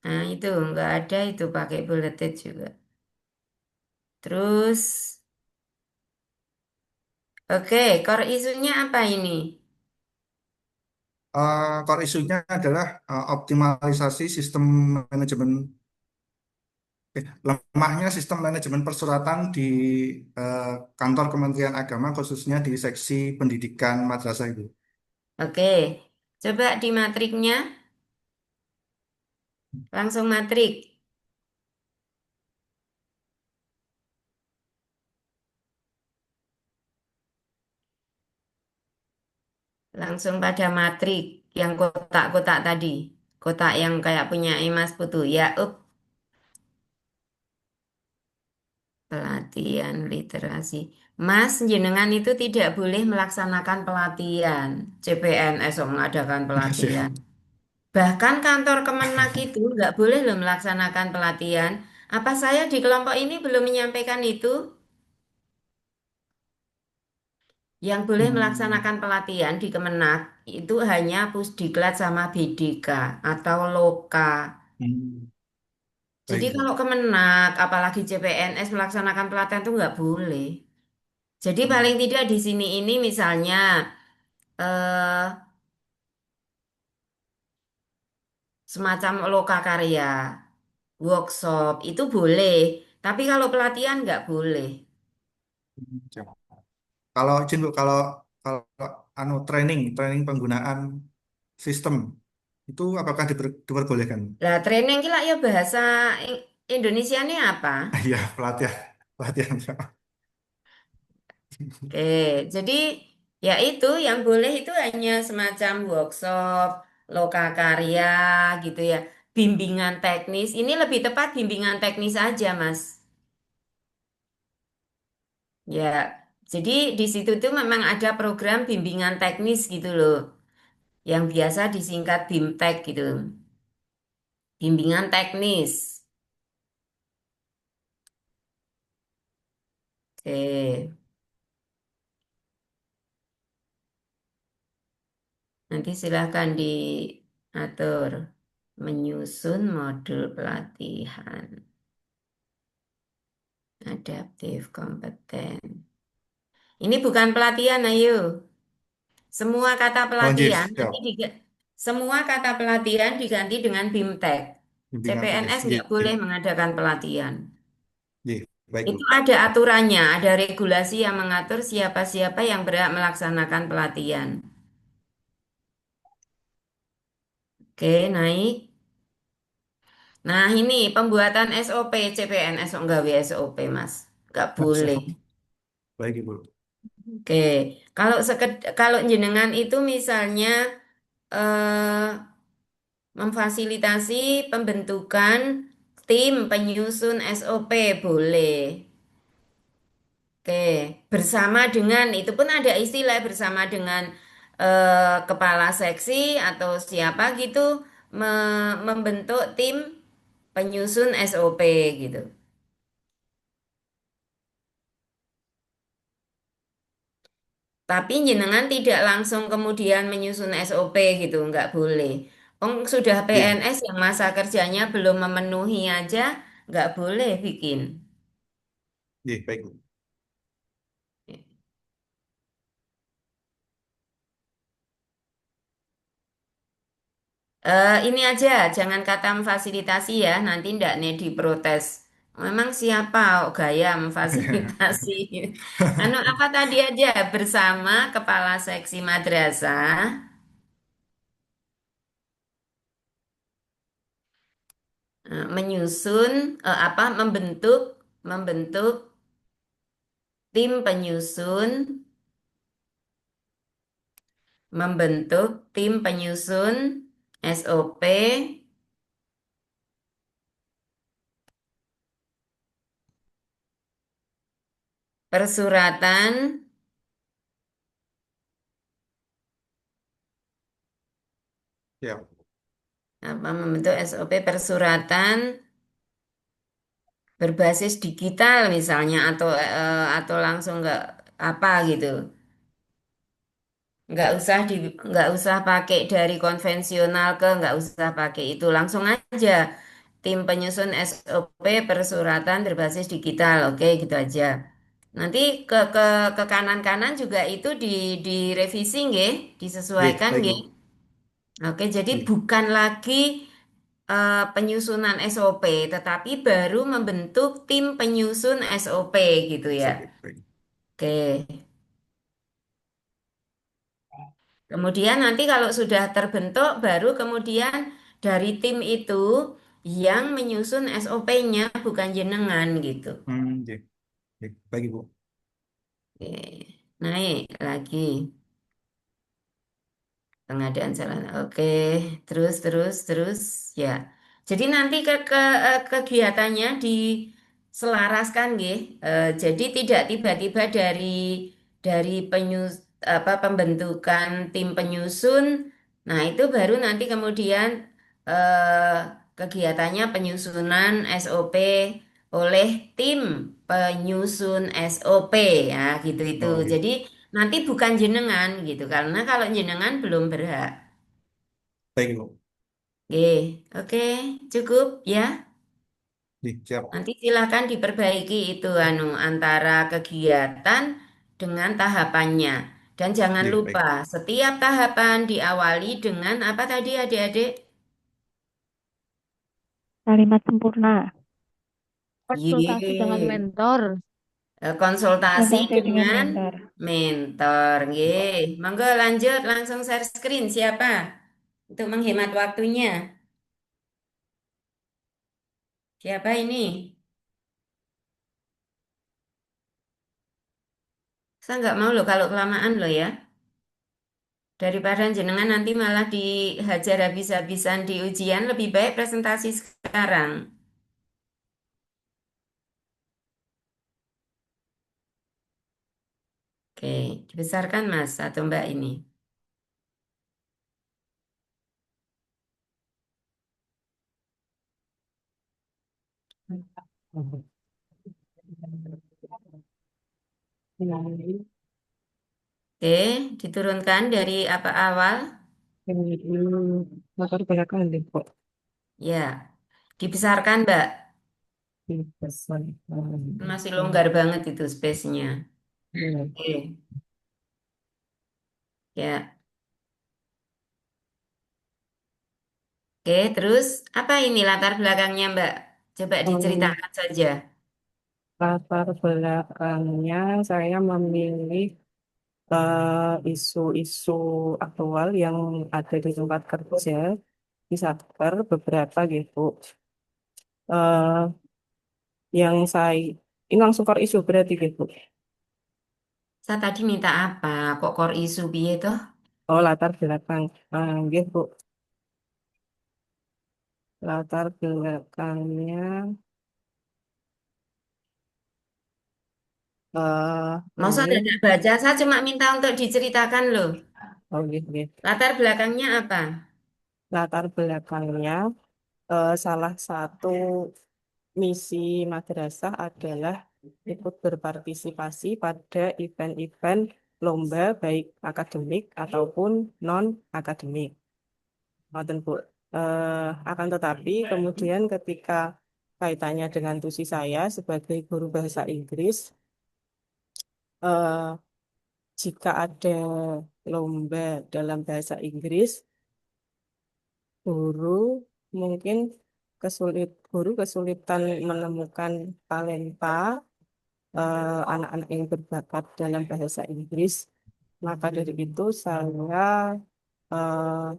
Nah, itu nggak ada itu pakai bulleted juga. Terus, oke, core isunya apa ini? Core isunya adalah optimalisasi sistem manajemen lemahnya sistem manajemen persuratan di eh, kantor Kementerian Agama khususnya di seksi pendidikan madrasah itu. Oke, coba di matriknya, langsung matrik. Langsung pada matrik yang kotak-kotak tadi. Kotak yang kayak punya Mas Putu. Ya, pelatihan literasi. Mas, jenengan itu tidak boleh melaksanakan pelatihan. CPNS mengadakan pelatihan. Siap. Bahkan kantor Kemenak itu nggak boleh loh melaksanakan pelatihan. Apa saya di kelompok ini belum menyampaikan itu? Yang boleh Hmm, melaksanakan pelatihan di Kemenak itu hanya Pusdiklat sama BDK atau Loka. hmm, Jadi baik, Bu. kalau Kemenak, apalagi CPNS melaksanakan pelatihan itu nggak boleh. Jadi Hmm, paling tidak di sini ini misalnya eh, semacam loka karya, workshop itu boleh. Tapi kalau pelatihan nggak boleh. siap. Kalau izin Bu, kalau anu training training penggunaan sistem itu apakah diperbolehkan? Lah training kira ya bahasa Indonesia ini apa? Iya, pelatihan pelatihan. Oke, jadi ya itu yang boleh itu hanya semacam workshop, loka karya gitu ya. Bimbingan teknis, ini lebih tepat bimbingan teknis aja, Mas. Ya, jadi di situ tuh memang ada program bimbingan teknis gitu loh, yang biasa disingkat BIMTEK gitu. Bimbingan teknis. Oke, nanti silahkan diatur menyusun modul pelatihan adaptif kompeten. Ini bukan pelatihan, ayo. Semua kata Oh, nggih, pelatihan siap. semua kata pelatihan diganti dengan BIMTEK. Bimbingan teknis. CPNS Nggih, nggak boleh mengadakan pelatihan. nggih, baik, Bu. Itu ada aturannya, ada regulasi yang mengatur siapa-siapa yang berhak melaksanakan pelatihan. Oke, naik. Nah, ini pembuatan SOP CPNS enggak SOP, Mas. Nggak boleh. Siap. Baik, Ibu. Oke, kalau jenengan itu misalnya eh, memfasilitasi pembentukan tim penyusun SOP boleh. Oke, bersama dengan itu pun ada istilah bersama dengan kepala seksi atau siapa gitu membentuk tim penyusun SOP gitu. Tapi jenengan tidak langsung kemudian menyusun SOP gitu, nggak boleh. Sudah Nggih, PNS yang masa kerjanya belum memenuhi aja, nggak boleh bikin. nggih, baik, Bu. Ini aja, jangan kata memfasilitasi ya, nanti ndak nih diprotes. Memang siapa kok gaya memfasilitasi? Anu apa tadi aja bersama kepala seksi madrasah menyusun apa membentuk tim penyusun SOP persuratan Siap. apa membentuk SOP persuratan berbasis digital misalnya atau langsung nggak apa gitu. Nggak usah pakai dari konvensional ke nggak usah pakai itu langsung aja tim penyusun SOP persuratan berbasis digital oke gitu aja nanti ke kanan-kanan juga itu direvisi nggih Nggih, disesuaikan baik, nggih Bu. oke jadi Nggih, bukan lagi penyusunan SOP, tetapi baru membentuk tim penyusun SOP gitu ya. SOP. Baik. Oke. Kemudian nanti kalau sudah terbentuk, baru kemudian dari tim itu yang menyusun SOP-nya bukan jenengan gitu. Oke. Baik, baik, Ibu. Oke. Naik lagi. Pengadaan jalan. Oke, terus ya. Jadi nanti kegiatannya diselaraskan nggih. Jadi tidak tiba-tiba dari pembentukan tim penyusun. Nah, itu baru nanti kemudian eh, kegiatannya penyusunan SOP oleh tim penyusun SOP ya gitu itu. Oh, gitu. Jadi nanti bukan jenengan gitu, karena kalau jenengan belum berhak. Baik, Ibu. Oke, oke, cukup ya. Siap. Nanti silakan diperbaiki itu antara kegiatan dengan tahapannya. Dan jangan Baik. lupa, setiap tahapan diawali dengan apa tadi adik-adik? Kalimat sempurna. Konsultasi dengan Ye. mentor. Konsultasi Konsultasi dengan dengan mentor. mentor. Ye. Monggo lanjut langsung share screen siapa? Untuk menghemat waktunya. Siapa ini? Saya nggak mau loh kalau kelamaan loh ya. Daripada jenengan nanti malah dihajar habis-habisan di ujian, lebih baik presentasi sekarang. Oke, dibesarkan Mas atau Mbak ini. Oke, diturunkan dari apa awal? Latar belakang deh kok. Ya, dibesarkan Mbak. Pesan. Masih longgar banget itu space-nya. Oke, ya. Oke, terus apa ini latar belakangnya Mbak? Coba diceritakan saja. Latar belakangnya saya memilih isu-isu aktual yang ada di tempat kerja di Satker beberapa gitu. Eh, yang saya ini langsung core isu berarti gitu. Saya tadi minta apa? Kok core isu piye toh? Oh, latar belakang gitu. Latar belakangnya Masa ini tidak baca, saya cuma minta untuk diceritakan loh. oh gitu, gitu. Latar belakangnya apa? Latar belakangnya salah satu misi madrasah adalah ikut berpartisipasi pada event-event lomba baik akademik ataupun non akademik. Ngoten, Bu. Akan tetapi kemudian ketika kaitannya dengan tusi saya sebagai guru bahasa Inggris, eh, jika ada lomba dalam bahasa Inggris, guru mungkin guru kesulitan menemukan talenta anak-anak yang berbakat dalam bahasa Inggris. Maka dari itu saya eh,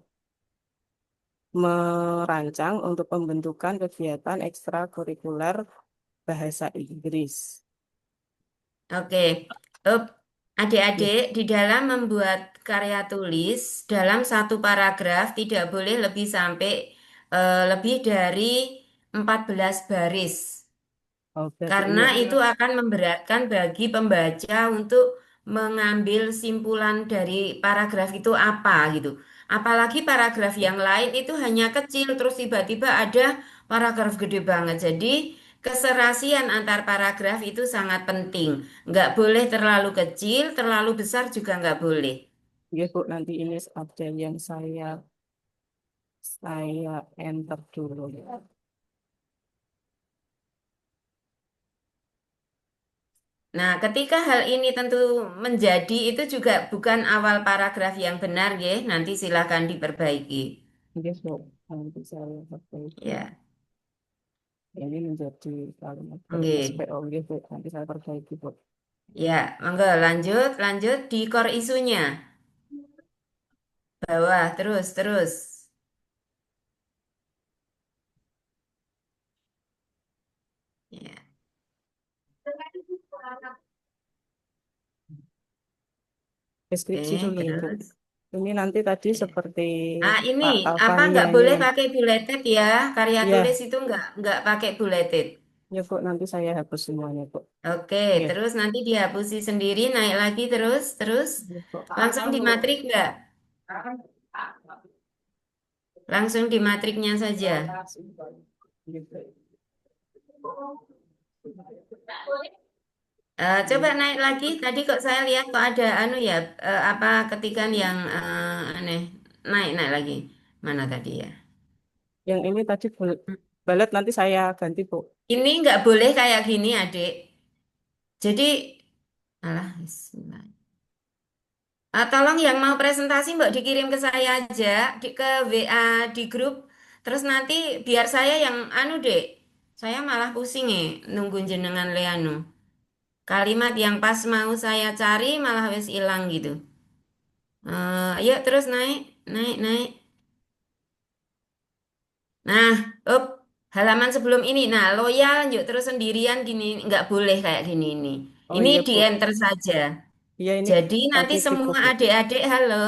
merancang untuk pembentukan kegiatan ekstrakurikuler bahasa Inggris. Oke, Eh, adik-adik di dalam membuat karya tulis dalam satu paragraf tidak boleh lebih dari 14 baris. Oh, berarti Karena ini itu akan memberatkan bagi pembaca untuk mengambil simpulan dari paragraf itu apa gitu. Apalagi paragraf yang lain itu hanya kecil, terus tiba-tiba ada paragraf gede banget. Jadi keserasian antar paragraf itu sangat penting. Nggak boleh terlalu kecil, terlalu besar juga nggak boleh. ya Bu, nanti ini ada yang saya enter dulu. Nah, ketika hal ini tentu menjadi itu juga bukan awal paragraf yang benar, ya. Nanti silakan diperbaiki. Yes, Bu. Nanti saya perbaiki. Ya, Ini menjadi kalimat oke. SPO gitu. Nanti saya perbaiki, Bu. Ya, monggo lanjut di core isunya. Bawah, terus. Ya, Deskripsi oke, dulu, Bu. terus. Ini nanti tadi Ya. seperti Ah, ini Pak apa Alfani nggak boleh nyanyiin. pakai bulleted ya? Karya tulis Iya, itu nggak pakai bulleted. ya Bu, nanti saya hapus semuanya, Bu. Oke, Oke. terus nanti dihapusi sendiri, naik lagi terus. Ya, Bu. Langsung di matrik nggak? Langsung di matriknya saja. Coba naik lagi. Tadi kok saya lihat kok ada anu ya, apa ketikan yang aneh. Naik lagi. Mana tadi ya? Yang ini tadi balet nanti saya ganti, Bu. Ini nggak boleh kayak gini, adik. Jadi, alah, bismillah. Tolong yang mau presentasi Mbak dikirim ke saya aja ke WA di grup. Terus nanti biar saya yang anu dek. Saya malah pusing nunggu jenengan leanu. Kalimat yang pas mau saya cari malah wes hilang gitu. Yuk terus naik. Nah, up halaman sebelum ini. Nah, loyal yuk terus sendirian gini nggak boleh kayak gini ini. Oh Ini iya, di Bu. enter saja. Iya, ini Jadi nanti tadi tipe, semua Bu. adik-adik halo.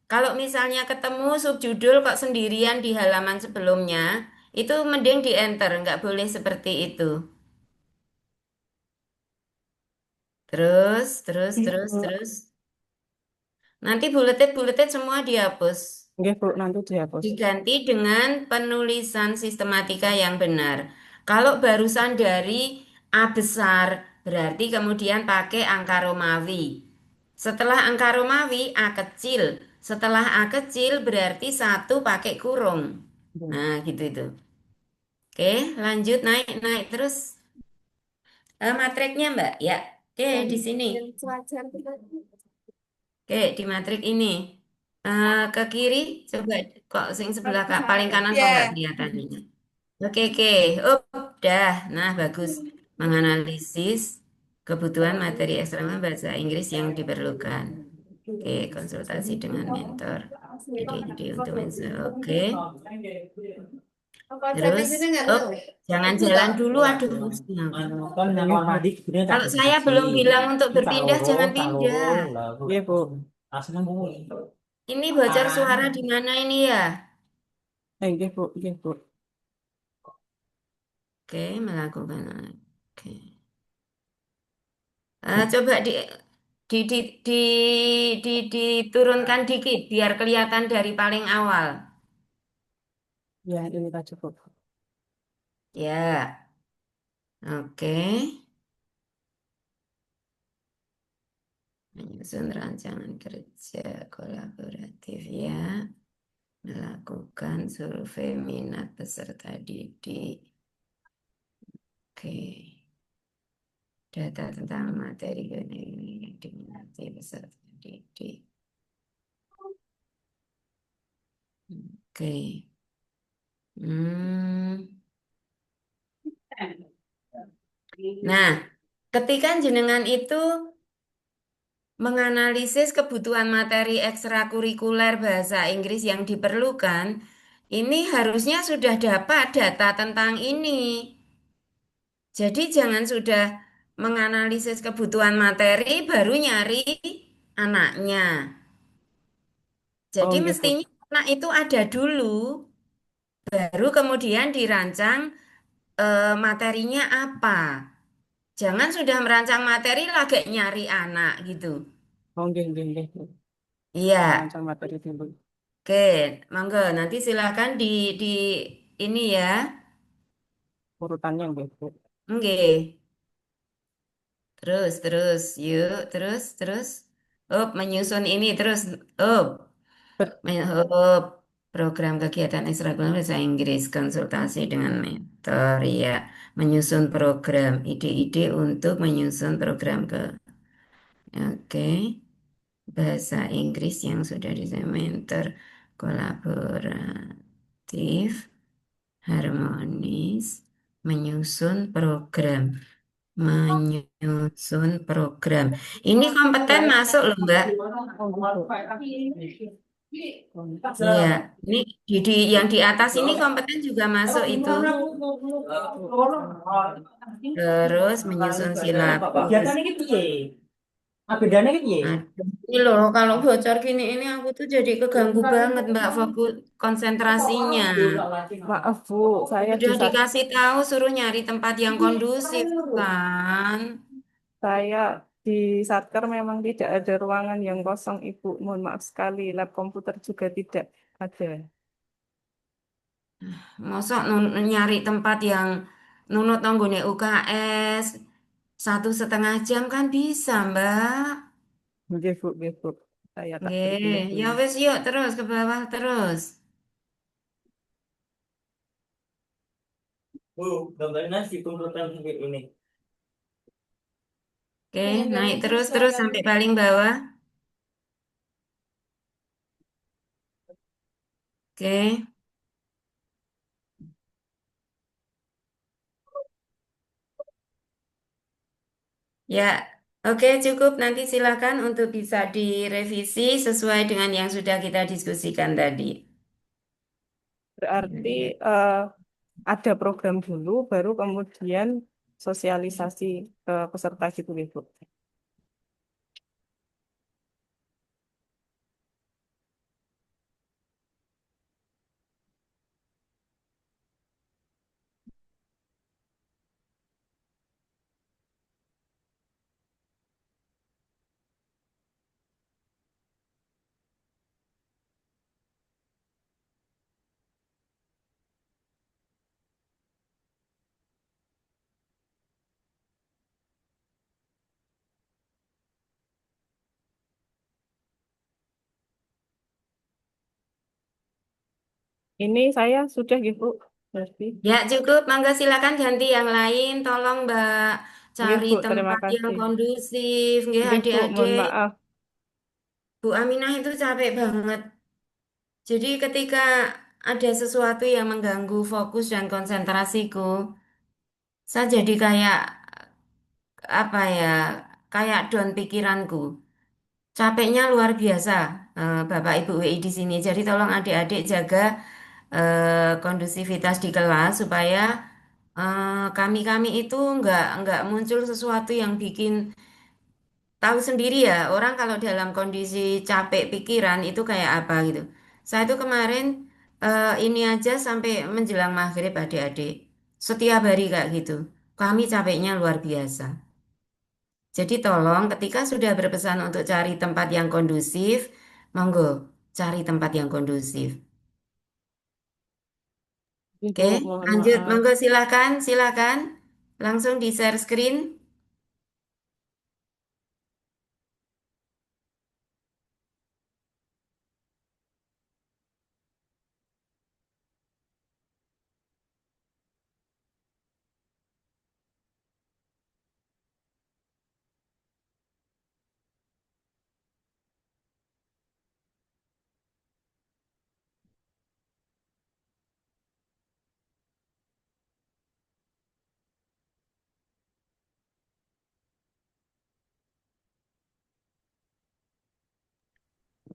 Kalau misalnya ketemu subjudul kok sendirian di halaman sebelumnya, itu mending di enter, nggak boleh seperti itu. Iya, Bu. Terus. Nanti buletin semua dihapus. Oke, Bu, nanti dihapus. Diganti dengan penulisan sistematika yang benar. Kalau barusan dari A besar, berarti kemudian pakai angka Romawi. Setelah angka Romawi, A kecil. Setelah A kecil berarti satu pakai kurung. Bu. Nah, gitu itu. Oke, lanjut naik terus. Matriknya, Mbak. Ya. Oke, di sini. Oke, di matrik ini. Ke kiri, coba kok sing sebelah paling kanan kok nggak kelihatan ini. Oke. Dah. Nah, bagus. Menganalisis kebutuhan materi ekstra bahasa Inggris yang diperlukan. Oke, konsultasi dengan mentor. Ide-ide untuk mentor. Oke. Terus, jangan jalan dulu. Aduh, pusing aku. Kalau saya belum bilang untuk berpindah, jangan pindah. Iya, Bu. Ini bocor suara di mana ini ya? Iya, Bu. Iya, Bu. Oke, melakukan. Oke. Coba di, di, di, diturunkan dikit biar kelihatan dari paling awal. Ya, ini tadi, Bu. Ya, oke. Menyusun rancangan kerja kolaboratif ya. Melakukan survei minat peserta didik. Oke. Data tentang materi yang diminati peserta didik. Oke. Nah, ketika jenengan itu menganalisis kebutuhan materi ekstrakurikuler bahasa Inggris yang diperlukan, ini harusnya sudah dapat data tentang ini. Jadi jangan sudah menganalisis kebutuhan materi baru nyari anaknya. Oh, Jadi iya, Bu. mestinya anak itu ada dulu, baru kemudian dirancang materinya apa. Jangan sudah merancang materi lagi nyari anak gitu. Oh, iya, Bu. Iya, Merancang materi dulu. oke, monggo. Nanti silakan di ini ya. Urutannya, Bu. Oke, yuk, terus. Menyusun ini terus. Bet- Oh, program kegiatan ekstrakurikuler bahasa Inggris, konsultasi dengan mentor, ya. Menyusun program, ide-ide untuk menyusun program oke. Bahasa Inggris yang sudah mentor kolaborasi. interaktif, harmonis, menyusun program. Menyusun program. Ini kompeten masuk loh, Mbak. Iya, ini yang di atas ini kompeten juga masuk itu. Terus menyusun silabus. Aduh, ini loh, kalau bocor gini ini aku tuh jadi keganggu banget, Mbak, fokus konsentrasinya. Maaf Bu, saya Udah di dikasih tahu suruh nyari tempat yang kondusif kan. saya di Satker memang tidak ada ruangan yang kosong, Ibu. Mohon maaf sekali, lab komputer juga tidak ada. Masa nyari tempat yang nunut nonggone UKS 1,5 jam kan bisa, Mbak. Nggih, Bu, nggih, Bu. Saya tak Nggih, berkeliling. ya wes yuk terus ke bawah terus. Bu, gambarnya nasi kumpulkan ini. Oke, naik terus sampai paling bawah. Oke. Ya, oke cukup. Nanti silakan untuk bisa direvisi sesuai dengan yang sudah kita diskusikan tadi. Berarti ada program dulu, baru kemudian sosialisasi ke peserta gitu, Ibu. Ini saya sudah, Ibu. Berarti. Ya cukup, mangga silakan ganti yang lain. Tolong Mbak Nggih, cari Bu, terima tempat yang kasih. kondusif. Nggih Nggih, Bu, mohon adik-adik. maaf. Bu Aminah itu capek banget. Jadi ketika ada sesuatu yang mengganggu fokus dan konsentrasiku, saya jadi kayak apa ya, kayak down pikiranku. Capeknya luar biasa, Bapak Ibu WI di sini. Jadi tolong adik-adik jaga kondusivitas di kelas supaya kami-kami itu nggak muncul sesuatu yang bikin tahu sendiri ya orang kalau dalam kondisi capek pikiran itu kayak apa gitu. Saya itu kemarin ini aja sampai menjelang maghrib adik-adik. Setiap hari kayak gitu. Kami capeknya luar biasa. Jadi tolong ketika sudah berpesan untuk cari tempat yang kondusif, monggo cari tempat yang kondusif. Ibu, Oke, mohon lanjut. maaf. Monggo silakan. Langsung di share screen.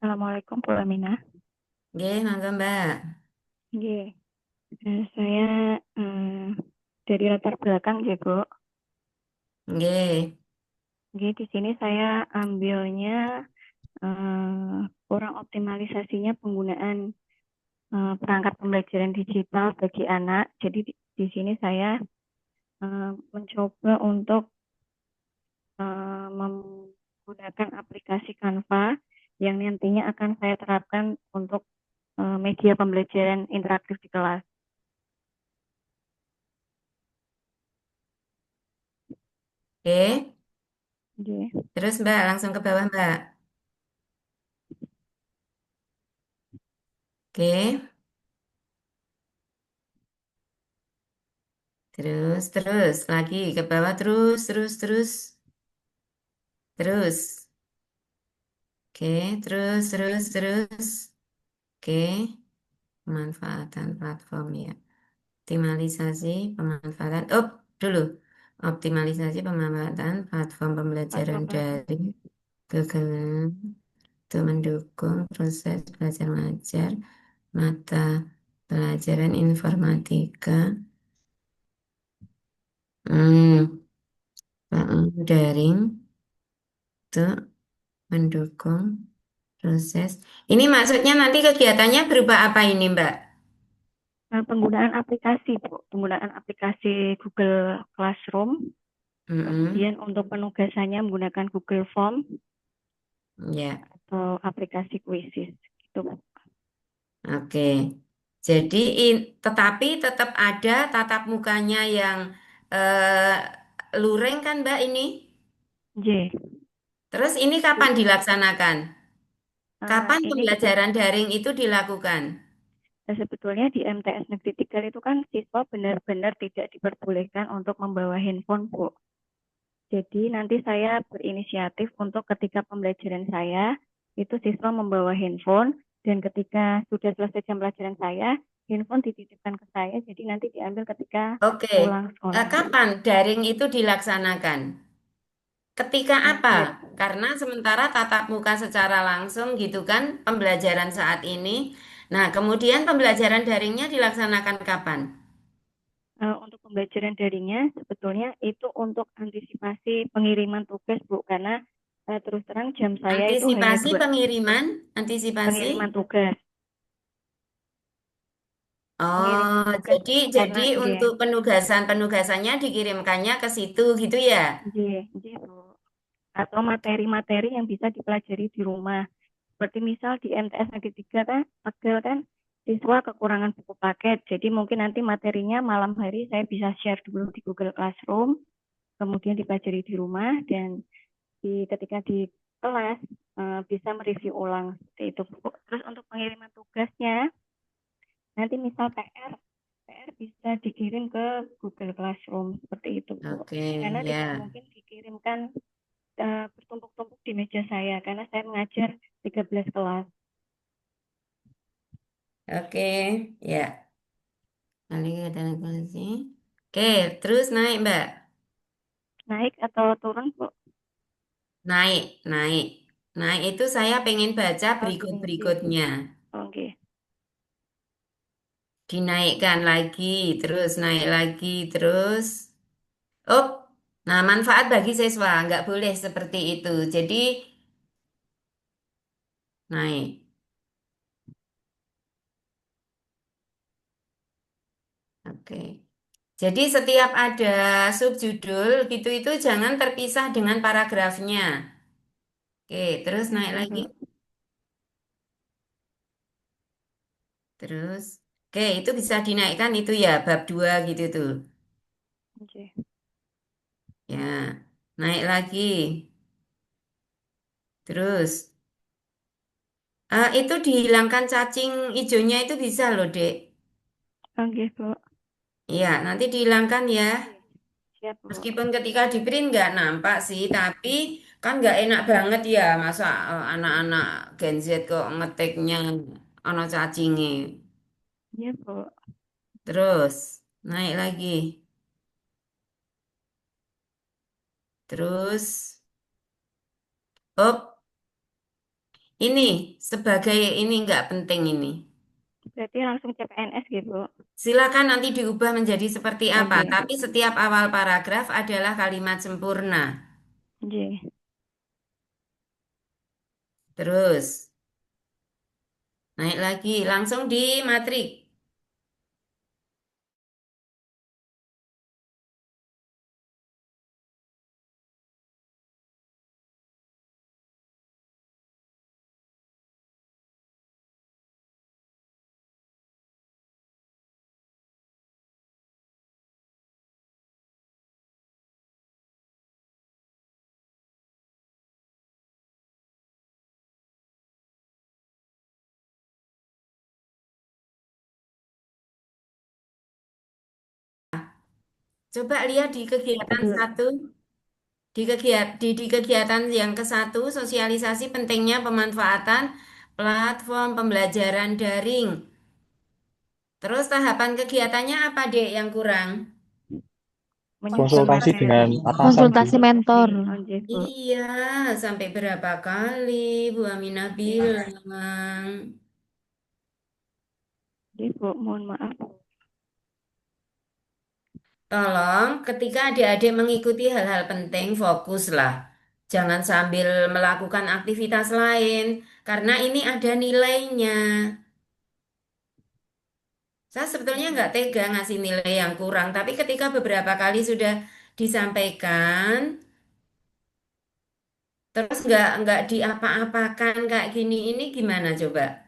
Assalamualaikum, Bu Aminah. Oke, monggo Mbak. Nggih. Saya dari latar belakang ya, Bu. Oke. Nggih, di sini saya ambilnya kurang optimalisasinya penggunaan perangkat pembelajaran digital bagi anak. Jadi di sini saya mencoba untuk menggunakan aplikasi Canva yang nantinya akan saya terapkan untuk media pembelajaran interaktif di kelas. Oke. Oke. Terus Mbak, langsung ke bawah Mbak. Oke. Terus lagi ke bawah terus. Oke, terus. Oke. Pemanfaatan platform ya. Optimalisasi pemanfaatan. Dulu. Optimalisasi pemanfaatan platform pembelajaran Platform kelas. daring Google untuk mendukung proses belajar mengajar mata pelajaran informatika. Hmm, daring untuk mendukung proses. Ini maksudnya nanti kegiatannya berupa apa ini, Mbak? Penggunaan aplikasi, Bu. Penggunaan aplikasi Google Classroom. Mm-mm. Kemudian untuk penugasannya menggunakan Google Form Ya, atau aplikasi Quizzes. Gitu, Bu. oke. Jadi, tetapi tetap ada tatap mukanya yang eh, luring kan, Mbak ini? J. Terus ini kapan dilaksanakan? Kapan Ini pembelajaran daring itu dilakukan? sebetulnya di MTS Negeri Tegal itu kan siswa benar-benar tidak diperbolehkan untuk membawa handphone, Bu. Jadi nanti saya berinisiatif untuk ketika pembelajaran saya, itu siswa membawa handphone, dan ketika sudah selesai jam pelajaran saya, handphone dititipkan ke saya, jadi nanti diambil ketika Oke. pulang sekolah. Kapan daring itu dilaksanakan? Ketika apa? Oke. Karena sementara tatap muka secara langsung gitu kan pembelajaran saat ini. Nah, kemudian pembelajaran daringnya dilaksanakan kapan? Untuk pembelajaran daringnya sebetulnya itu untuk antisipasi pengiriman tugas, Bu, karena terus terang jam saya itu hanya Antisipasi pengiriman, pengiriman antisipasi. tugas. Pengiriman Oh, tugas jadi karena untuk penugasannya dikirimkannya ke situ gitu ya? Bu. Atau materi-materi yang bisa dipelajari di rumah. Seperti misal di MTS Negeri 3 kan, Tegal kan siswa kekurangan buku paket. Jadi mungkin nanti materinya malam hari saya bisa share dulu di Google Classroom, kemudian dipelajari di rumah, dan ketika di kelas bisa mereview ulang seperti itu, Bu. Terus untuk pengiriman tugasnya, nanti misal PR bisa dikirim ke Google Classroom seperti itu, Bu. Oke, Karena ya. tidak mungkin dikirimkan bertumpuk-tumpuk di meja saya karena saya mengajar 13 kelas. Oke, ya. Kali kalkulasi. Oke, terus naik, Mbak. Naik atau turun, Bu? Naik, naik. Naik itu saya pengen baca Oke. berikut-berikutnya. Oke. Dinaikkan lagi, terus naik lagi, terus. Oh, nah manfaat bagi siswa nggak boleh seperti itu. Jadi naik. Oke. Jadi setiap ada subjudul gitu itu jangan terpisah dengan paragrafnya. Oke, terus naik Oke, lagi. Bu. Terus, oke itu bisa dinaikkan itu ya bab 2 gitu tuh. Oke. Ya, naik lagi. Terus, itu dihilangkan cacing hijaunya itu bisa loh, Dek. Oke, Bu. Iya, nanti dihilangkan ya. Siap, Bu. Meskipun ketika di print nggak nampak sih, tapi kan nggak enak banget ya, masa anak-anak Gen Z kok ngetiknya ono cacingnya. Iya, Bu. Terus, naik lagi. Terus, oh, ini sebagai ini nggak penting ini. Berarti langsung CPNS gitu, Bu. Silakan nanti diubah menjadi seperti apa, Oke. tapi setiap awal paragraf adalah kalimat sempurna. Oke. Terus, naik lagi, langsung di matrik. Coba lihat di kegiatan satu, di kegiatan yang ke satu, sosialisasi pentingnya pemanfaatan platform pembelajaran daring. Terus tahapan kegiatannya apa, Dek, yang kurang? Menyusun Konsultasi dengan materi. atasan, Bu. Konsultasi mentor. Oh, nggih, Bu. Iya, sampai berapa kali Bu Aminah bilang. Nggih, Bu, mohon maaf. Tolong ketika adik-adik mengikuti hal-hal penting, fokuslah. Jangan sambil melakukan aktivitas lain, karena ini ada nilainya. Saya sebetulnya nggak tega ngasih nilai yang kurang, tapi ketika beberapa kali sudah disampaikan, terus nggak diapa-apakan kayak gini, ini gimana coba?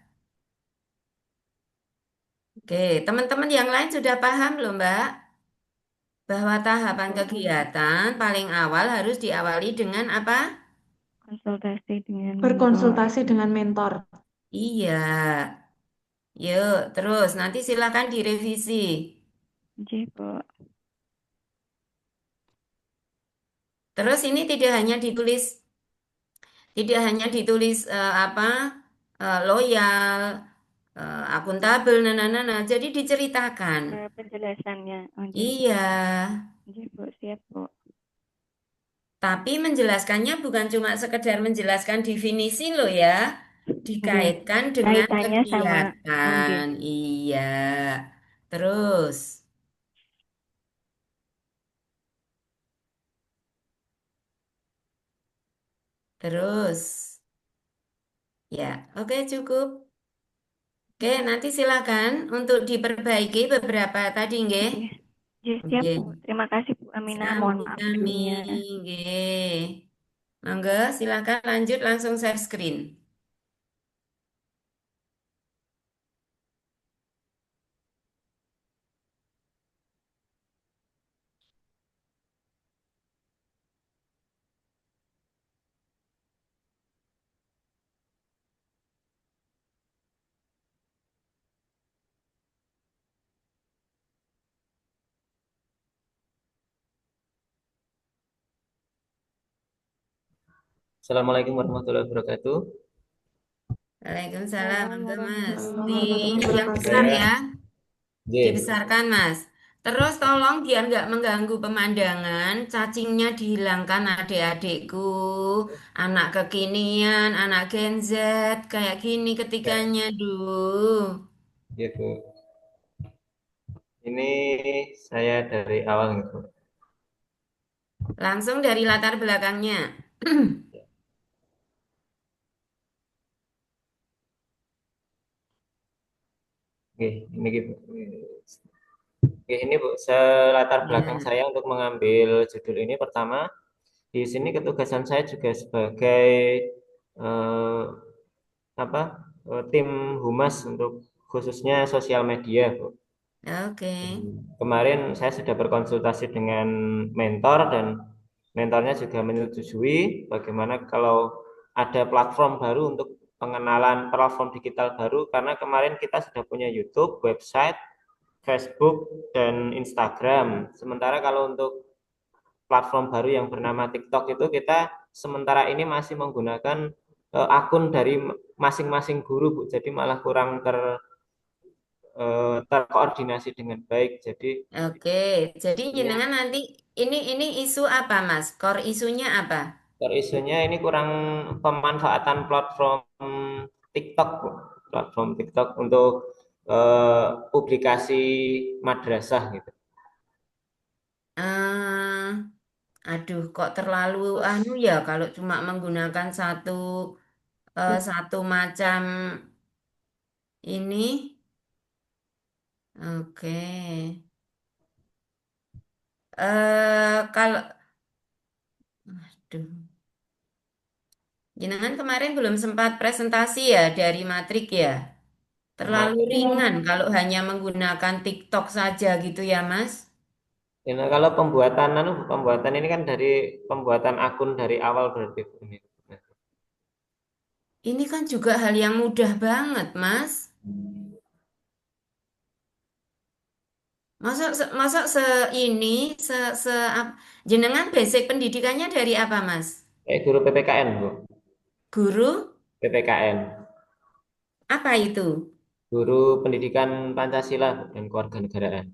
Oke, teman-teman yang lain sudah paham loh, Mbak, bahwa tahapan kegiatan paling awal harus diawali dengan apa? Konsultasi dengan mentor. Berkonsultasi dengan mentor. Iya, yuk, terus nanti silakan direvisi. Nggih, Bu. Terus ini tidak hanya ditulis apa loyal, akuntabel, nah. Jadi diceritakan. Penjelasannya. Oh, nggih, Bu. Iya, Nggih, Bu, siap, Bu. tapi menjelaskannya bukan cuma sekedar menjelaskan definisi loh ya, Nggih. dikaitkan dengan Kaitannya sama. Oh, nggih. kegiatan. Iya, terus, terus, ya, oke cukup. Oke, nanti silakan untuk diperbaiki beberapa tadi, nggih. Nggih. Nggih, siap, Oke, Bu. Terima kasih, Bu Aminah. Mohon maaf sami-sami, sebelumnya. nggih. Monggo, silakan lanjut langsung share screen. Assalamualaikum warahmatullahi wabarakatuh. Waalaikumsalam, monggo Mas. Assalamualaikum Di warahmatullahi yang wabarakatuh. besar ya, J. dibesarkan Mas. Terus tolong biar nggak mengganggu pemandangan, cacingnya dihilangkan adik-adikku, anak kekinian, anak Gen Z, kayak gini ketikanya, Gitu. Ini saya dari awal gitu. Langsung dari latar belakangnya. Oke, ini gitu. Oke, ini Bu, selatar belakang Ya. saya untuk mengambil judul ini pertama, di sini ketugasan saya juga sebagai eh, apa tim humas untuk khususnya sosial media, Bu. Oke. Kemarin saya sudah berkonsultasi dengan mentor dan mentornya juga menyetujui bagaimana kalau ada platform baru untuk pengenalan platform digital baru karena kemarin kita sudah punya YouTube, website, Facebook, dan Instagram. Sementara kalau untuk platform baru yang bernama TikTok itu kita sementara ini masih menggunakan akun dari masing-masing guru, Bu. Jadi malah kurang terkoordinasi dengan baik. Jadi Oke, jadi ini jenengan nanti ini isu apa, Mas? Core isunya apa? isunya ini kurang pemanfaatan platform TikTok, Bu. Platform TikTok untuk publikasi madrasah gitu. eh aduh, kok terlalu anu ya kalau cuma menggunakan satu macam ini. Oke. Kalau aduh, jenengan kemarin belum sempat presentasi ya dari matrik ya. Terlalu ringan kalau hanya menggunakan TikTok saja gitu ya, Mas. Ya, nah, kalau pembuatan ini kan dari pembuatan akun dari awal berarti Bu, ini. Ini kan juga hal yang mudah banget, Mas. Masa ini se, se ap- jenengan basic pendidikannya dari apa, Mas? Guru PPKN, Bu. Guru? PPKN. Apa itu? Guru pendidikan Pancasila dan kewarganegaraan.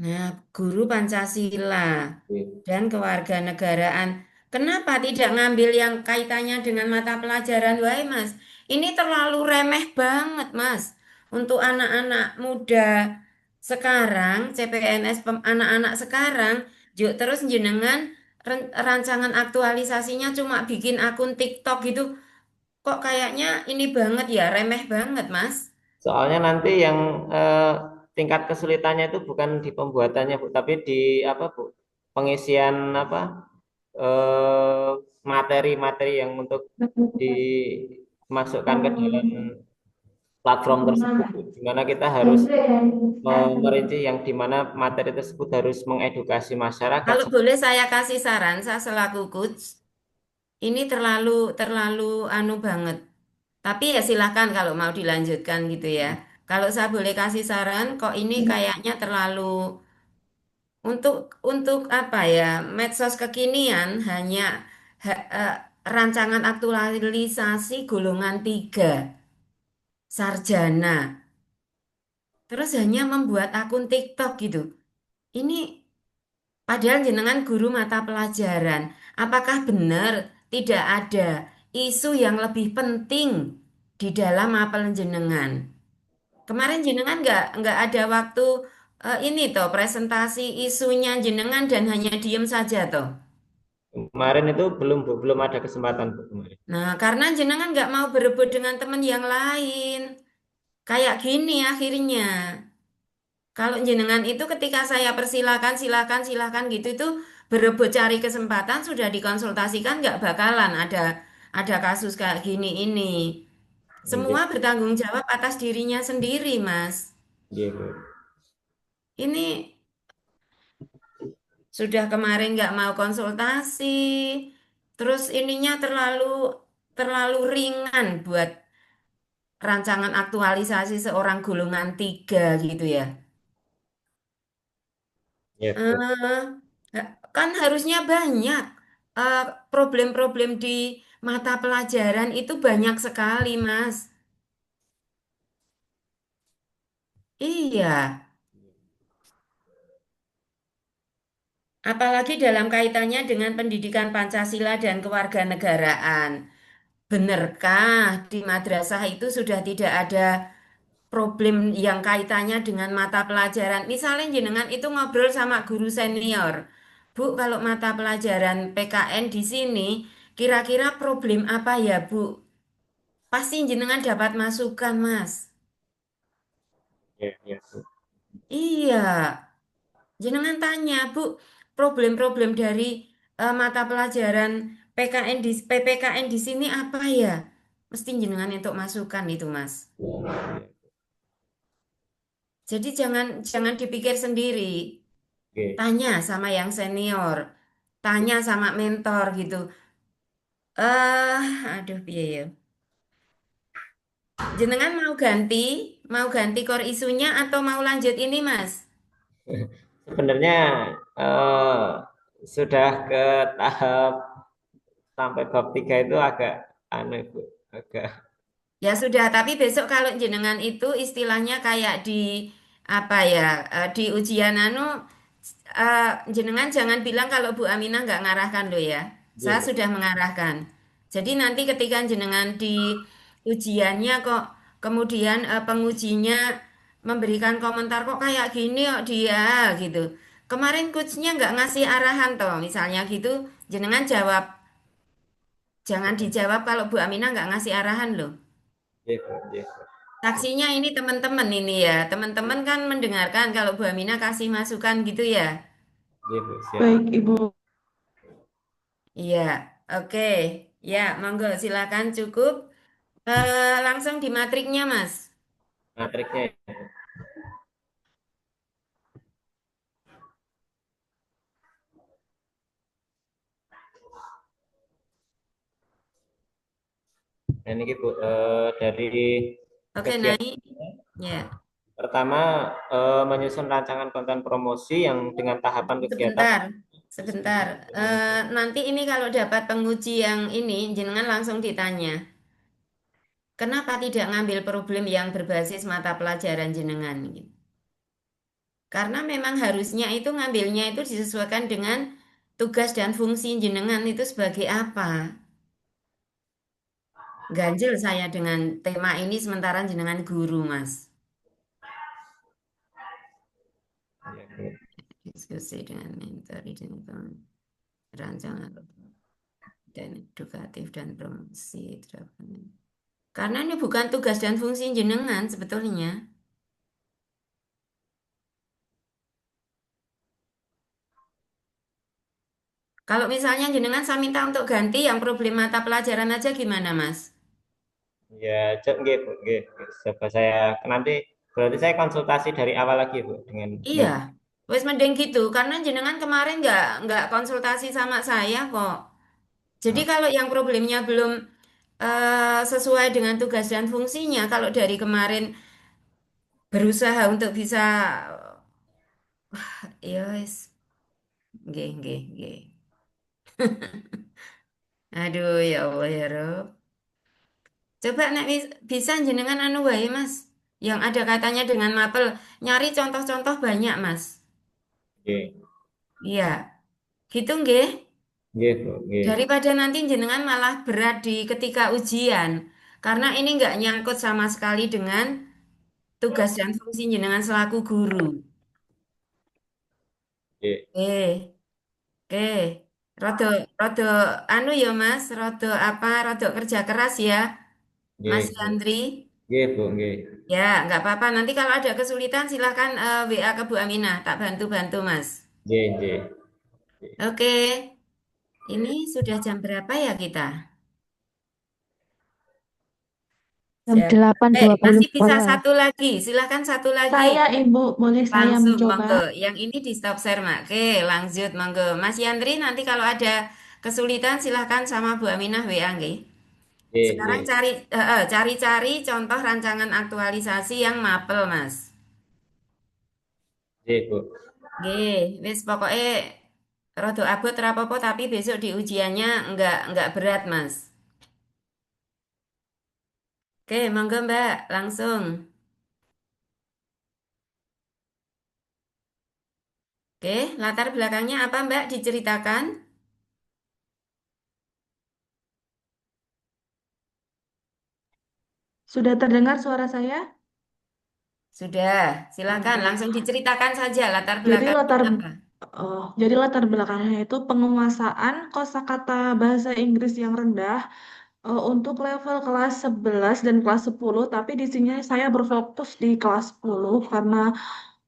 Nah, guru Pancasila Oke. dan kewarganegaraan. Kenapa tidak ngambil yang kaitannya dengan mata pelajaran, wae, Mas? Ini terlalu remeh banget, Mas. Untuk anak-anak muda sekarang, CPNS anak-anak sekarang, yuk terus jenengan rancangan aktualisasinya cuma bikin akun TikTok gitu. Kok kayaknya ini banget ya, remeh banget, Mas. Soalnya nanti yang tingkat kesulitannya itu bukan di pembuatannya, Bu, tapi di apa, Bu? Pengisian apa? eh, Materi-materi yang untuk dimasukkan ke dalam platform tersebut, Bu. Di mana kita harus merinci yang di mana materi tersebut harus mengedukasi masyarakat. Kalau boleh saya kasih saran, saya selaku coach, ini terlalu terlalu anu banget. Tapi ya silakan kalau mau dilanjutkan gitu ya. Kalau saya boleh kasih saran, kok ini kayaknya terlalu untuk apa ya? Medsos kekinian hanya ha- eh, rancangan aktualisasi golongan 3 sarjana. Terus hanya membuat akun TikTok gitu. Ini padahal jenengan guru mata pelajaran. Apakah benar tidak ada isu yang lebih penting di dalam apel jenengan? Kemarin jenengan nggak ada waktu ini toh presentasi isunya jenengan dan hanya diem saja toh. Kemarin itu belum, Bu, belum ada kesempatan, Bu, kemarin. Nah, karena jenengan nggak mau berebut dengan teman yang lain. Kayak gini akhirnya. Kalau jenengan itu ketika saya persilakan, silakan, silakan gitu itu berebut cari kesempatan sudah dikonsultasikan nggak bakalan ada kasus kayak gini ini. Iya, Semua bertanggung jawab atas dirinya sendiri, Mas. iya, Bu. Ini sudah kemarin nggak mau konsultasi, terus ininya terlalu terlalu ringan buat rancangan aktualisasi seorang golongan 3 gitu ya. Iya, betul. Kan harusnya banyak eh, problem-problem di mata pelajaran itu banyak sekali, Mas. Iya, apalagi dalam kaitannya dengan pendidikan Pancasila dan kewarganegaraan. Benarkah di madrasah itu sudah tidak ada problem yang kaitannya dengan mata pelajaran? Misalnya jenengan itu ngobrol sama guru senior. Bu, kalau mata pelajaran PKN di sini, kira-kira problem apa ya, Bu? Pasti jenengan dapat masukan, Mas. Iya, iya, Bu. Iya, jenengan tanya, Bu, problem-problem dari mata pelajaran PKN di PPKN di sini apa ya? Mesti jenengan untuk masukan itu, Mas. Jadi jangan jangan dipikir sendiri. Oke. Tanya sama yang senior, tanya sama mentor gitu. Aduh, piye ya. Jenengan mau ganti core isunya atau mau lanjut ini, Mas? Sebenarnya eh, sudah ke tahap sampai bab 3 itu agak aneh, Bu. Agak. Ya sudah, tapi besok kalau jenengan itu istilahnya kayak di apa ya, di ujian anu, eh, jenengan jangan bilang kalau Bu Aminah nggak ngarahkan loh ya. Iya, Saya Bu. sudah mengarahkan. Jadi nanti ketika jenengan di ujiannya kok kemudian pengujinya memberikan komentar kok kayak gini kok dia gitu. Kemarin coachnya nggak ngasih arahan toh, misalnya gitu, jenengan jawab, jangan dijawab kalau Bu Aminah nggak ngasih arahan loh. Iya, Bu. Iya, Saksinya ini teman-teman ini ya. Teman-teman kan mendengarkan kalau Bu Aminah kasih masukan gitu ya. iya, Bu. Siap. Baik, Ibu. Iya, oke. Ya, monggo silakan cukup. Langsung di matriknya, Mas. Matriknya. Nah, ini, Bu, dari Oke, kegiatan naik. Ya, pertama, menyusun rancangan konten promosi yang dengan tahapan kegiatan. sebentar. Sebentar. Nanti ini kalau dapat penguji yang ini, jenengan langsung ditanya. Kenapa tidak ngambil problem yang berbasis mata pelajaran jenengan? Gitu. Karena memang harusnya itu ngambilnya itu disesuaikan dengan tugas dan fungsi jenengan itu sebagai apa. Ganjil saya dengan tema ini sementara jenengan guru, Mas. Iya, Bu. Diskusi dengan mentor, dengan rancangan dan edukatif dan promosi. Karena ini bukan tugas dan fungsi jenengan sebetulnya. Kalau misalnya jenengan saya minta untuk ganti yang problem mata pelajaran aja gimana, Mas? Ya, nggih, Bu, nggih. Coba saya nanti berarti saya konsultasi dari awal lagi, Bu, dengan Iya, wes mending gitu karena jenengan kemarin nggak konsultasi sama saya kok. Jadi Oh, kalau yang problemnya belum sesuai dengan tugas dan fungsinya, kalau dari kemarin berusaha untuk bisa, ya wes, nggih, nggih, nggih. Aduh ya Allah ya Rob. Coba nek bisa jenengan anu wae Mas. Yang ada katanya dengan mapel, nyari contoh-contoh banyak Mas. nggih. Iya, gitu nggih. Nggih, Bu, nggih. Daripada nanti jenengan malah berat di ketika ujian. Karena ini nggak nyangkut sama sekali dengan tugas dan fungsi jenengan selaku guru. Nggih. Oke, rada rada anu ya Mas, rada apa, rada kerja keras ya, Nggih, Mas Bu. Yandri. Nggih, Bu, nggih. Ya, nggak apa-apa. Nanti kalau ada kesulitan silahkan WA ke Bu Aminah, tak bantu-bantu Mas. Nggih, nggih. Oke, ini sudah jam berapa ya kita? Jam Jam. Masih bisa 8.20. satu lagi. Silahkan satu lagi. Saya, Ibu, boleh saya Langsung, mencoba? monggo. Yang ini di stop share, Mak. Oke, lanjut, monggo. Mas Yandri, nanti kalau ada kesulitan silahkan sama Bu Aminah WA, nggih. Nggih, Sekarang nggih. cari-cari contoh rancangan aktualisasi yang mapel, Mas. Nggih, Bu. Nggih, wis pokoknya rada abot rapopo tapi besok di ujiannya enggak berat, Mas. Oke, monggo Mbak, langsung. Oke, latar belakangnya apa Mbak diceritakan? Sudah terdengar suara saya? Sudah, silakan Baik. langsung diceritakan saja latar Jadi belakangnya apa. jadi latar belakangnya itu penguasaan kosakata bahasa Inggris yang rendah untuk level kelas 11 dan kelas 10, tapi di sini saya berfokus di kelas 10 karena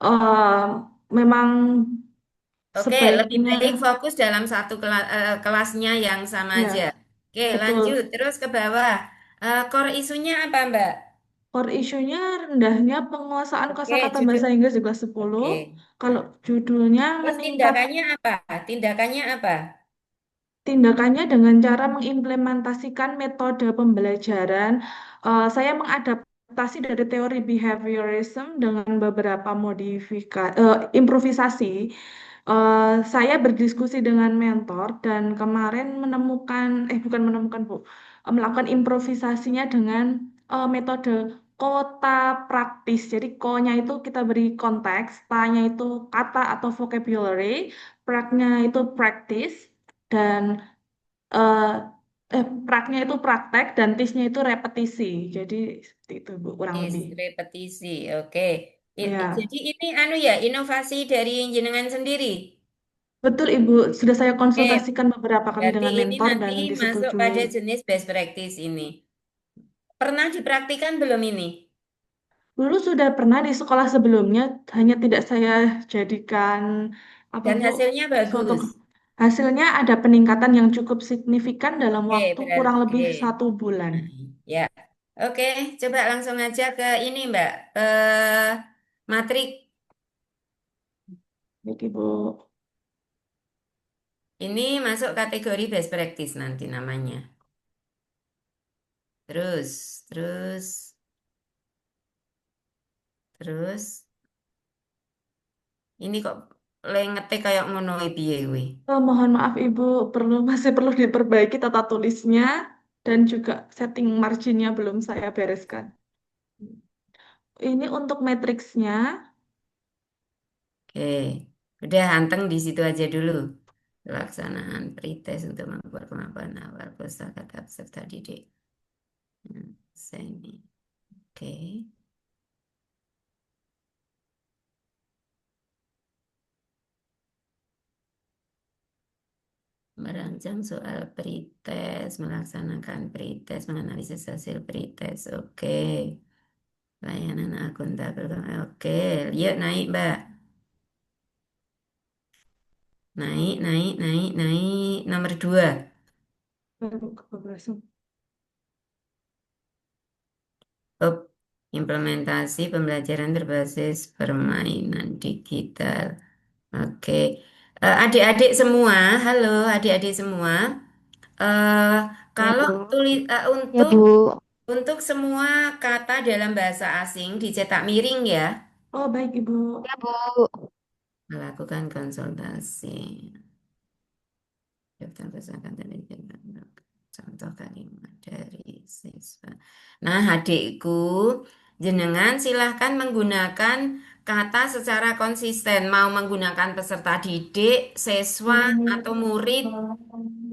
eh, memang Oke, lebih sebaiknya baik fokus dalam satu kelasnya yang sama aja. ya Oke, lanjut betul. terus ke bawah. Core isunya apa Mbak? Core isunya rendahnya penguasaan Oke, kosakata judul. bahasa Inggris di kelas 10. Oke. Kalau judulnya Terus meningkat. tindakannya apa? Tindakannya apa? Tindakannya dengan cara mengimplementasikan metode pembelajaran. Saya mengadaptasi dari teori behaviorism dengan beberapa improvisasi. Saya berdiskusi dengan mentor dan kemarin bukan menemukan Bu, melakukan improvisasinya dengan metode kota praktis. Jadi ko-nya itu kita beri konteks, ta-nya itu kata atau vocabulary, prak-nya itu practice, dan eh praknya itu praktek dan tisnya itu repetisi. Jadi seperti itu Bu, kurang lebih. Repetisi. Oke. Ya, Jadi ini anu ya, inovasi dari jenengan sendiri. betul Ibu. Sudah saya Oke, konsultasikan beberapa kali berarti dengan ini mentor nanti dan masuk disetujui. pada jenis best practice ini. Pernah dipraktikan belum ini? Dulu sudah pernah di sekolah sebelumnya, hanya tidak saya jadikan apa Dan Bu, hasilnya suatu bagus. hasilnya ada peningkatan yang cukup signifikan dalam Oke, waktu kurang berarti. lebih 1 bulan. Ya. Oke, coba langsung aja ke ini, Mbak. Ke matrik. Baik Ibu. Ini masuk kategori best practice nanti namanya. Terus, terus, terus. Ini kok ngetik kayak ngono piye kuwi. Mohon maaf Ibu, masih perlu diperbaiki tata tulisnya. dan juga setting marginnya belum saya bereskan. Ini untuk matriksnya. Oke, udah anteng di situ aja dulu. Pelaksanaan pretest untuk membuat kemampuan awal kosakata peserta didik. Semi. Oke. Merancang soal pretest, melaksanakan pretest, menganalisis hasil pretest. Oke. Layanan akuntabel. Oke, yuk naik, Mbak. Naik. Nomor 2. Implementasi pembelajaran berbasis permainan digital. Oke. Adik-adik semua, halo adik-adik semua. Kalau Ya, untuk Bu. untuk semua kata dalam bahasa asing dicetak miring ya. Oh, baik, Ibu. Ya, Bu. Melakukan konsultasi. Daftar pesankan tadi contoh kalimat dari siswa. Nah, adikku, jenengan silahkan menggunakan kata secara konsisten. Mau menggunakan peserta didik, siswa, atau murid.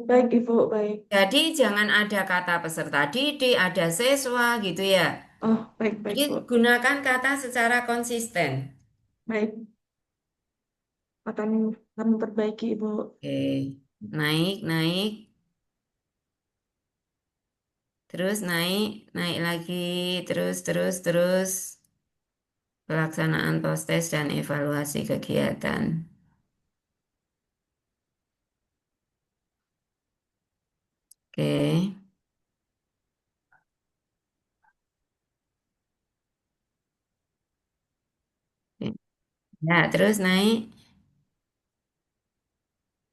Baik, Ibu, baik. Jadi jangan ada kata peserta didik, ada siswa gitu ya. Oh, baik, Jadi Bu. gunakan kata secara konsisten. Baik. Akan kami perbaiki, Ibu. Oke, naik. Terus naik lagi, terus. Pelaksanaan post-test dan evaluasi kegiatan. Oke. Ya, terus naik.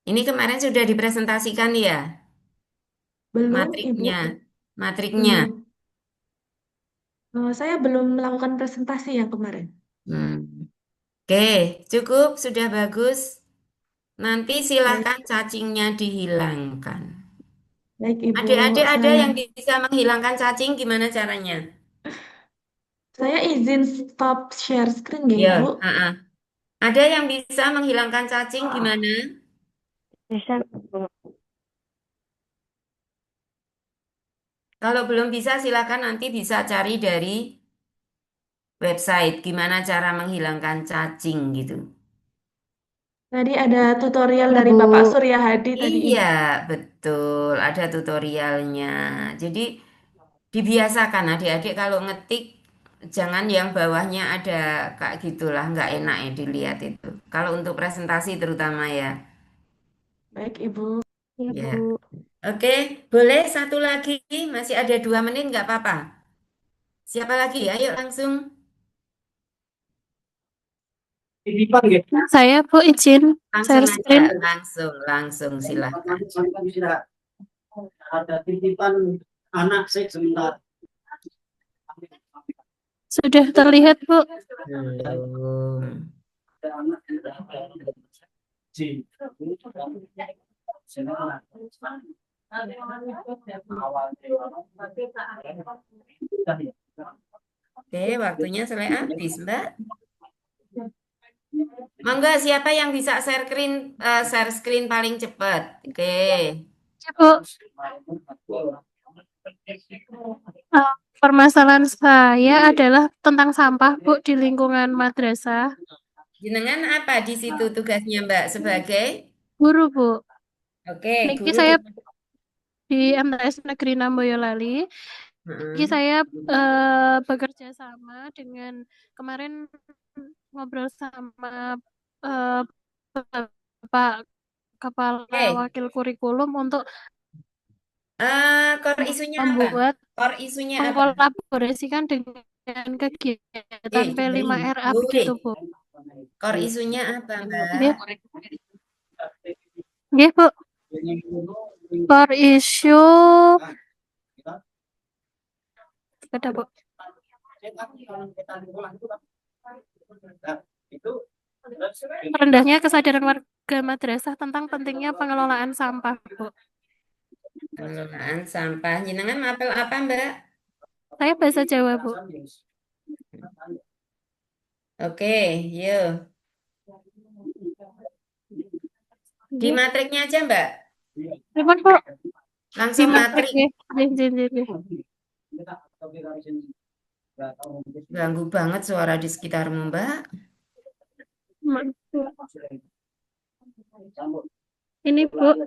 Ini kemarin sudah dipresentasikan ya, Belum, Ibu. matriknya. Saya belum melakukan presentasi yang kemarin. Oke, cukup, sudah bagus. Nanti Baik, silakan cacingnya dihilangkan. baik, Ibu. Adik-adik ada Saya yang bisa menghilangkan cacing, gimana caranya? izin stop share screen ya, Ya, Ibu. ada yang bisa menghilangkan cacing gimana? Bisa, Kalau belum bisa, silakan nanti bisa cari dari website gimana cara menghilangkan cacing gitu. Tadi ada tutorial Ya, dari Bu. Bapak Surya Hadi tadi. Iya, betul. Ada tutorialnya. Jadi dibiasakan adik-adik kalau ngetik jangan yang bawahnya ada kayak gitulah, nggak enak ya dilihat itu. Kalau untuk presentasi terutama ya. Baik, Ibu. Ya, Ya. Bu. Oke, boleh satu lagi. Masih ada 2 menit nggak apa-apa. Siapa lagi? Ayo langsung. Saya, Bu, izin Langsung share aja. screen. Langsung silahkan. Ada titipan anak saya sebentar. Sudah terlihat, Bu. Belum. Oke, waktunya selesai habis, Mbak. Monggo, siapa yang bisa share screen paling cepat? Oke. Ya, Bu. Permasalahan saya adalah tentang sampah, Bu, di lingkungan madrasah. Jenengan apa di situ tugasnya, Mbak? Sebagai Guru, Bu. Oke, Niki guru. saya di MTS Negeri 6 Boyolali. Niki saya bekerja sama dengan kemarin ngobrol sama Bapak Kepala Wakil Kurikulum untuk core isunya apa? membuat Core isunya apa? mengkolaborasikan dengan kegiatan P5RA begitu, Bu. Core isunya apa, Mbak? Nggih, Bu. Core issue ada, Bu. Rendahnya kesadaran warga madrasah tentang pentingnya pengelolaan sampah, Bu. Pengelolaan sampah. Jenengan mapel apa, Mbak? Saya bahasa Jawa, Bu. Oke, yuk. Di Nggih. matriknya aja, Mbak. Pripun, Bu? Di Langsung matrik matrik. nggih. Nggih, nggih, nggih, nggih. Ganggu banget suara di sekitarmu, Mbak. Ini, Bu,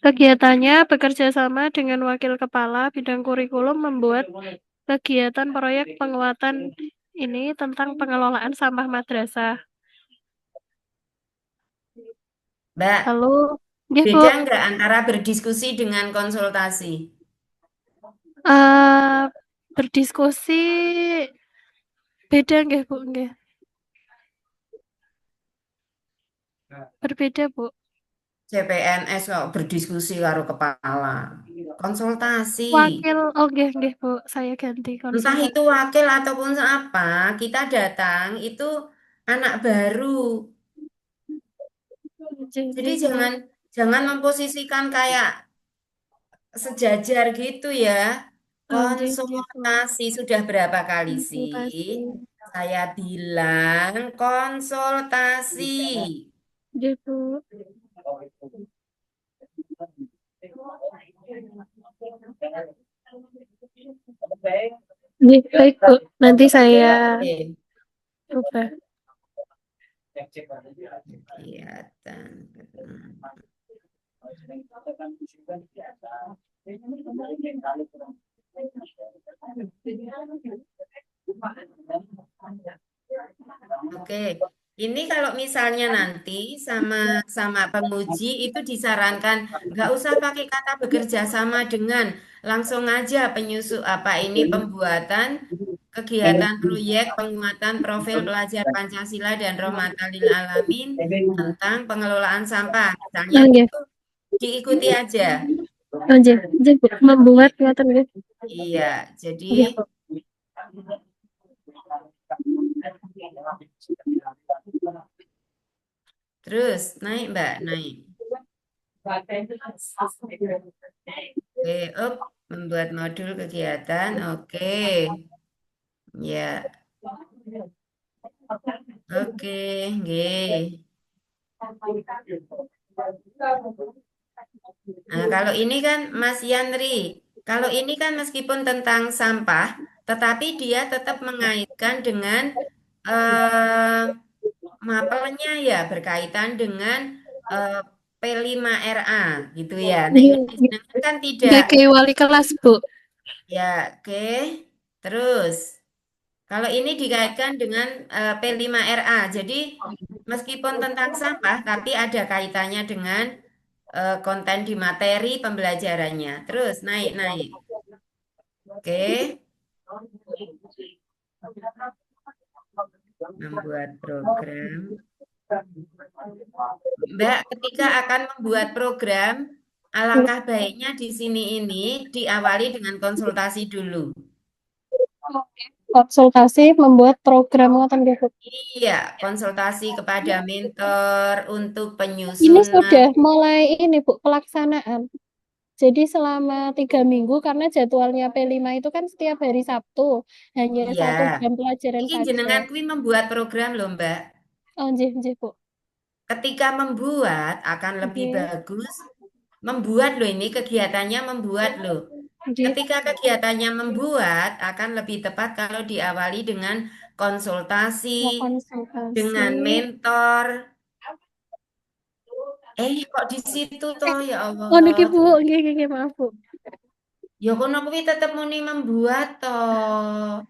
kegiatannya bekerja sama dengan wakil kepala bidang kurikulum membuat kegiatan proyek penguatan ini tentang pengelolaan sampah madrasah. Mbak, Lalu, nggih, Bu, beda nggak antara berdiskusi dengan konsultasi? berdiskusi beda nggih, Bu, nggih. Berbeda, Bu. CPNS kok berdiskusi karo kepala. Konsultasi. Wakil, oh nggih, nggih, Bu, saya ganti Entah konsultasi. itu wakil ataupun apa, kita datang itu anak baru. Jadi Nggih, Bu. jangan memposisikan kayak sejajar gitu ya. Nggih, nggih, Bu. Konsultasi sudah berapa kali sih? Konsultasi. Saya bilang konsultasi. Nggih, Bu. Nggih, baik, Bu. Nanti saya Oke. ubah. Kegiatan. Oke, ini kalau misalnya nanti sama penguji itu disarankan nggak usah pakai kata bekerja sama dengan, langsung aja pembuatan kegiatan proyek penguatan profil pelajar Pancasila dan Rahmatan lil Alamin tentang pengelolaan sampah. Misalnya Nggih. itu diikuti aja. Nggih, nggih, Bu. Membuat ngoten nggih. Iya, jadi Nggih, Bu. terus naik Mbak, naik. Oke, membuat modul kegiatan, oke. Ya, oke, nggih. Nah, kalau ini kan Mas Yanri, kalau ini kan meskipun tentang sampah, tetapi dia tetap mengaitkan dengan mapelnya ya berkaitan dengan P5RA gitu ya. Nah, Indonesia kan tidak. DK wali kelas, Bu. Ya, oke. Terus, kalau ini dikaitkan dengan P5RA, jadi meskipun tentang sampah, tapi ada kaitannya dengan konten di materi pembelajarannya. Terus, naik. Oke. Membuat program. Mbak, ketika akan membuat program, alangkah baiknya di sini ini diawali dengan konsultasi dulu. Konsultasi membuat program ngoten nggih, Bu. Iya, konsultasi kepada mentor untuk Ini penyusunan. sudah mulai ini, Bu, pelaksanaan. Jadi selama 3 minggu karena jadwalnya P5 itu kan setiap hari Sabtu, hanya Iya, 1 jam pelajaran ini saja. jenengan kuwi membuat program loh, Mbak. Oh, nggih, nggih, Bu. Ketika membuat akan lebih Nggih. bagus. Membuat loh ini kegiatannya membuat loh. Nggih. Ketika kegiatannya membuat akan lebih tepat kalau diawali dengan konsultasi dengan mentor. Kok di situ toh ya Allah. Oh, niki Bu, nggih, maaf, Bu. Ya kono kuwi tetep muni membuat toh.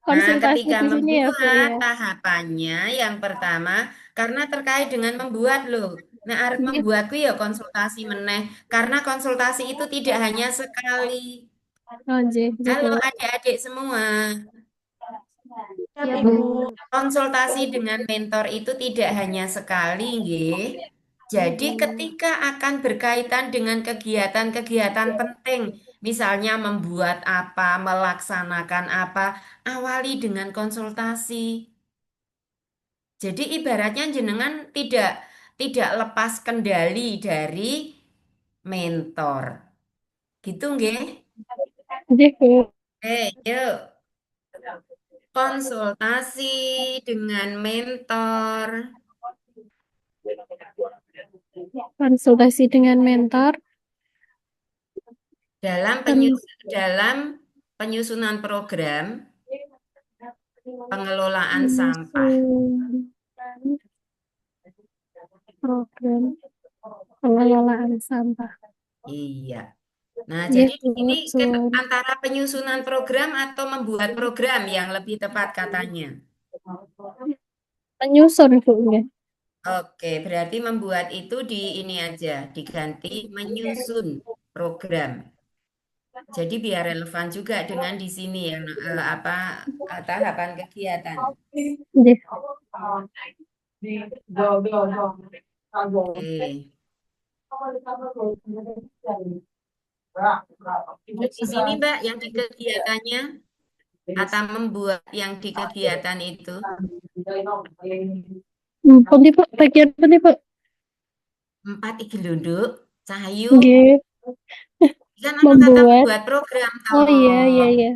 Nah, Konsultasi ketika di sini ya, Bu, membuat ya. tahapannya yang pertama karena terkait dengan membuat loh. Nah, arep Nggih. membuat kuwi ya konsultasi meneh karena konsultasi itu tidak hanya sekali. Oh, nggih, Halo Bu. adik-adik semua. Ya, Bu. Konsultasi dengan mentor itu tidak hanya sekali, nggih. Jadi ketika akan berkaitan dengan kegiatan-kegiatan penting, misalnya membuat apa, melaksanakan apa, awali dengan konsultasi. Jadi ibaratnya jenengan tidak lepas kendali dari mentor. Gitu nggih? Nggih, Bu. Yuk. Konsultasi dengan mentor. Konsultasi dengan mentor. Dalam penyusunan program pengelolaan sampah. Menyusun program pengelolaan sampah. Iya. Nah, Nggih, jadi Bu. ini antara penyusunan program atau membuat program yang lebih tepat katanya. Menyusun, Bu. Nggih. Oke, berarti membuat itu di ini aja, diganti menyusun program. Jadi biar relevan juga dengan di sini yang tahapan kegiatan. Nggih. Oke. Terus di sini Mbak yang di kegiatannya atau membuat yang di kegiatan itu. Pundi, Bu? Bagian pundi, Bu? 4 iki lho, Nduk. Cahayu. Nggih. Kan ono kata Membuat. membuat program Oh iya, toh. iya, iya.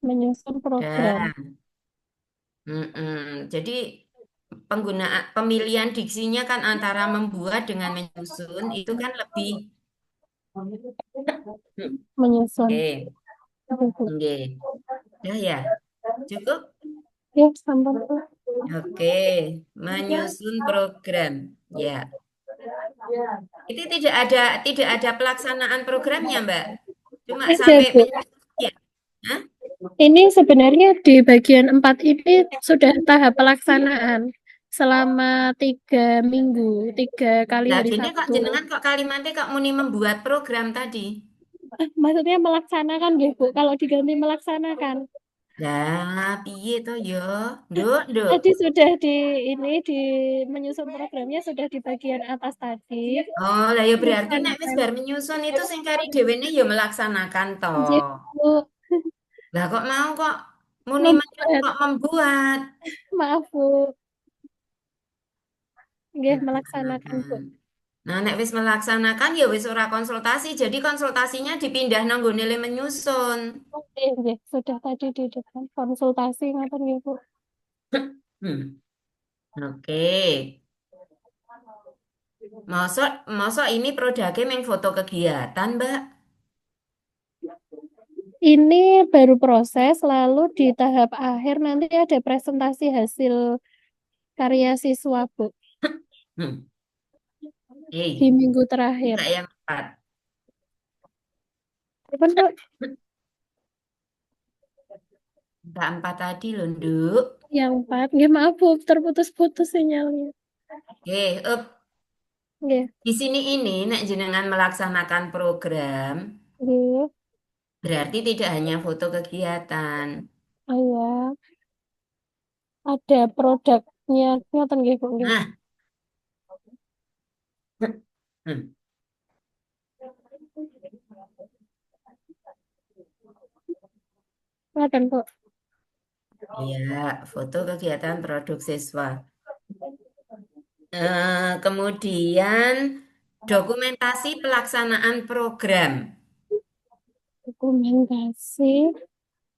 Menyusun program. Jadi pemilihan diksinya kan antara membuat dengan menyusun itu kan lebih Menyusun. Oke. Ya. Cukup? Ya, sampun, Bu. Oke, menyusun program. Ya. Itu tidak ada pelaksanaan programnya, Mbak. Cuma Ada, sampai Bu. ya. Hah? Ini sebenarnya di bagian 4 ini sudah tahap pelaksanaan selama 3 minggu, 3 kali Nah, hari gini kok Sabtu. jenengan kok kalimatnya kok muni membuat program tadi? Maksudnya melaksanakan, nggih, Bu. Kalau diganti melaksanakan. Lah, piye to yo? Nduk. Tadi sudah di menyusun programnya sudah di bagian atas tadi. Oh, lah ya berarti nek wis Melaksanakan. bar menyusun itu sing kari dhewe ya melaksanakan toh. Nggih, Bu. Lah kok mau kok muni kok membuat. Maaf, Bu. Nggih, melaksanakan, Bu. Nah, nek wis melaksanakan ya wis ora konsultasi, jadi konsultasinya dipindah nang nggone le menyusun. Nggih, sudah tadi di depan konsultasi ngoten nggih, Bu. Oke. Mosok ini produknya meng foto kegiatan, Mbak. Ini baru proses, lalu di tahap akhir nanti ada presentasi hasil karya siswa, Bu. Di minggu terakhir. Enggak yang 4. Apa, Bu? Enggak 4 tadi loh, Nduk. Yang 4. Nggih, maaf, Bu, terputus-putus sinyalnya. Oke, Nggih. Di sini ini nek jenengan melaksanakan program, Nggih. berarti tidak hanya foto kegiatan. Oh ya. Ada produknya ngoten nggih, Bu, nggih. Nah. Ngoten, Bu. Iya, foto kegiatan produk siswa. Kemudian dokumentasi pelaksanaan program.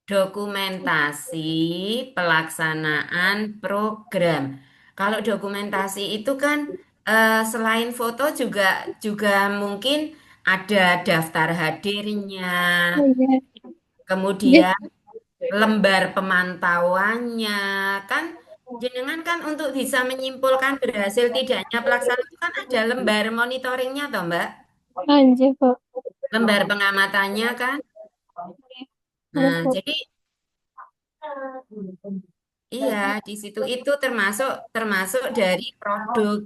Dokumentasi pelaksanaan program. Kalau dokumentasi itu kan selain foto juga mungkin ada daftar hadirnya, Oh, iya. kemudian lembar pemantauannya, kan jenengan kan untuk bisa menyimpulkan berhasil tidaknya pelaksanaan itu kan ada lembar monitoringnya toh, Mbak? Anjir, Bu. Lembar pengamatannya kan? Nah, jadi iya di situ itu termasuk dari produk.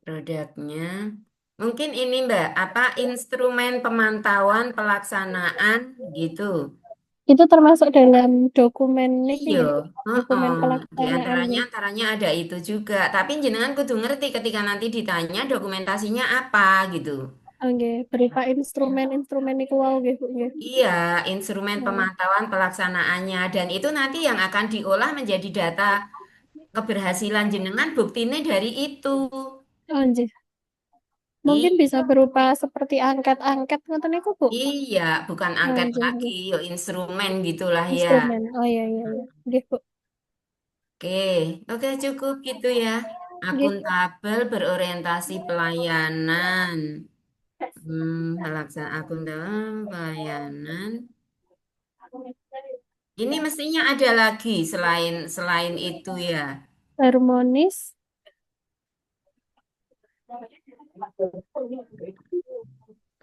Produknya. Mungkin ini Mbak, apa instrumen pemantauan pelaksanaan gitu. Itu termasuk dalam dokumen niki Iya, nggih? Dokumen di pelaksanaan nggih. antaranya ada itu juga. Tapi jenengan kudu ngerti ketika nanti ditanya dokumentasinya apa gitu. Oh, nggih, berupa instrumen-instrumen niku wau nggih, Bu nggih. Iya, instrumen pemantauan pelaksanaannya dan itu nanti yang akan diolah menjadi data keberhasilan jenengan buktinya dari itu. Oh, nggih. Mungkin bisa berupa seperti angket-angket ngoten niku, Bu. Iya, bukan Oh, angket nggih, lagi, nggih. yo instrumen gitulah ya. Instrumen. Oh iya iya iya. Nggih, Bu. Oke, oke cukup gitu ya. Nggih. Akuntabel berorientasi pelayanan. Akuntabel pelayanan. Ini mestinya ada lagi selain itu ya. Harmonis.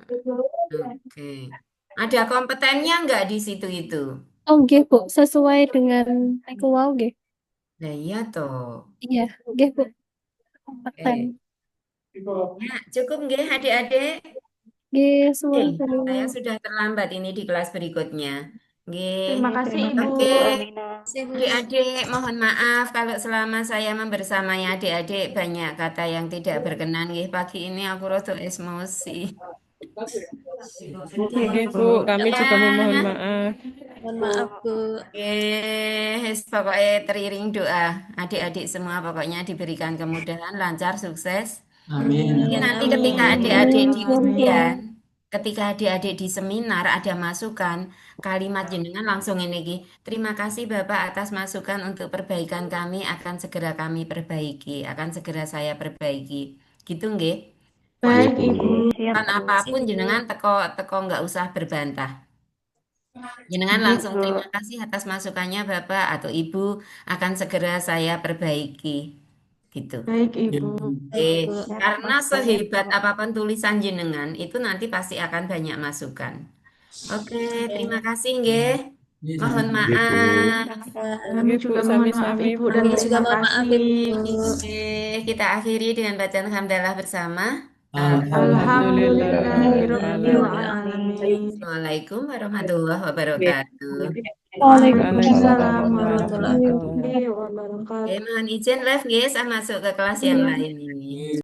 Oke. Ada kompetennya nggak di situ itu? Oh, nggih, Bu. Sesuai dengan niku wau nggih. Nah iya toh. Iya, nggih, Bu. Oke. Kompeten. Ya, cukup nggih adik-adik. Nggih, suwun Oke, Bu. saya sudah terlambat ini di kelas berikutnya. Nggih. Terima kasih Ibu Oke, Amina. adik-adik, mohon maaf kalau selama saya membersamai adik-adik banyak kata yang tidak berkenan. Nggih, pagi ini aku rada emosi. Oke, Bu, kami juga memohon maaf. Mohon maaf, Bu. Pokoknya teriring doa. Adik-adik semua pokoknya diberikan kemudahan, lancar, sukses. Amin. Mungkin nanti Amin. ketika adik-adik di Amin. ujian, ketika adik-adik di seminar ada masukan, kalimat jenengan langsung ini Ki. Terima kasih Bapak atas masukan untuk perbaikan kami, akan segera kami perbaiki, akan segera saya perbaiki. Gitu nggih? Baik, Ibu. Siap Kan Bu. apapun jenengan teko nggak usah berbantah. Jenengan Nggih, langsung Bu. terima kasih atas masukannya Bapak atau Ibu, akan segera saya perbaiki. Gitu. Baik, Ibu. Eh, Bu. karena sehebat apapun tulisan jenengan, itu nanti pasti akan banyak masukan. Oke, terima kasih nggih. Mohon maaf. Kami Nggih, Bu, juga mohon maaf, sami-sami, Ibu, Bu. dan Kami juga terima mohon maaf, kasih. Ibu. Oke, kita akhiri dengan bacaan hamdalah bersama. Alhamdulillahirrahmanirrahim. Assalamualaikum warahmatullahi wabarakatuh. Waalaikumsalam warahmatullahi warahmatullahi wabarakatuh. Mohon izin live guys, saya masuk ke kelas yang lain ini.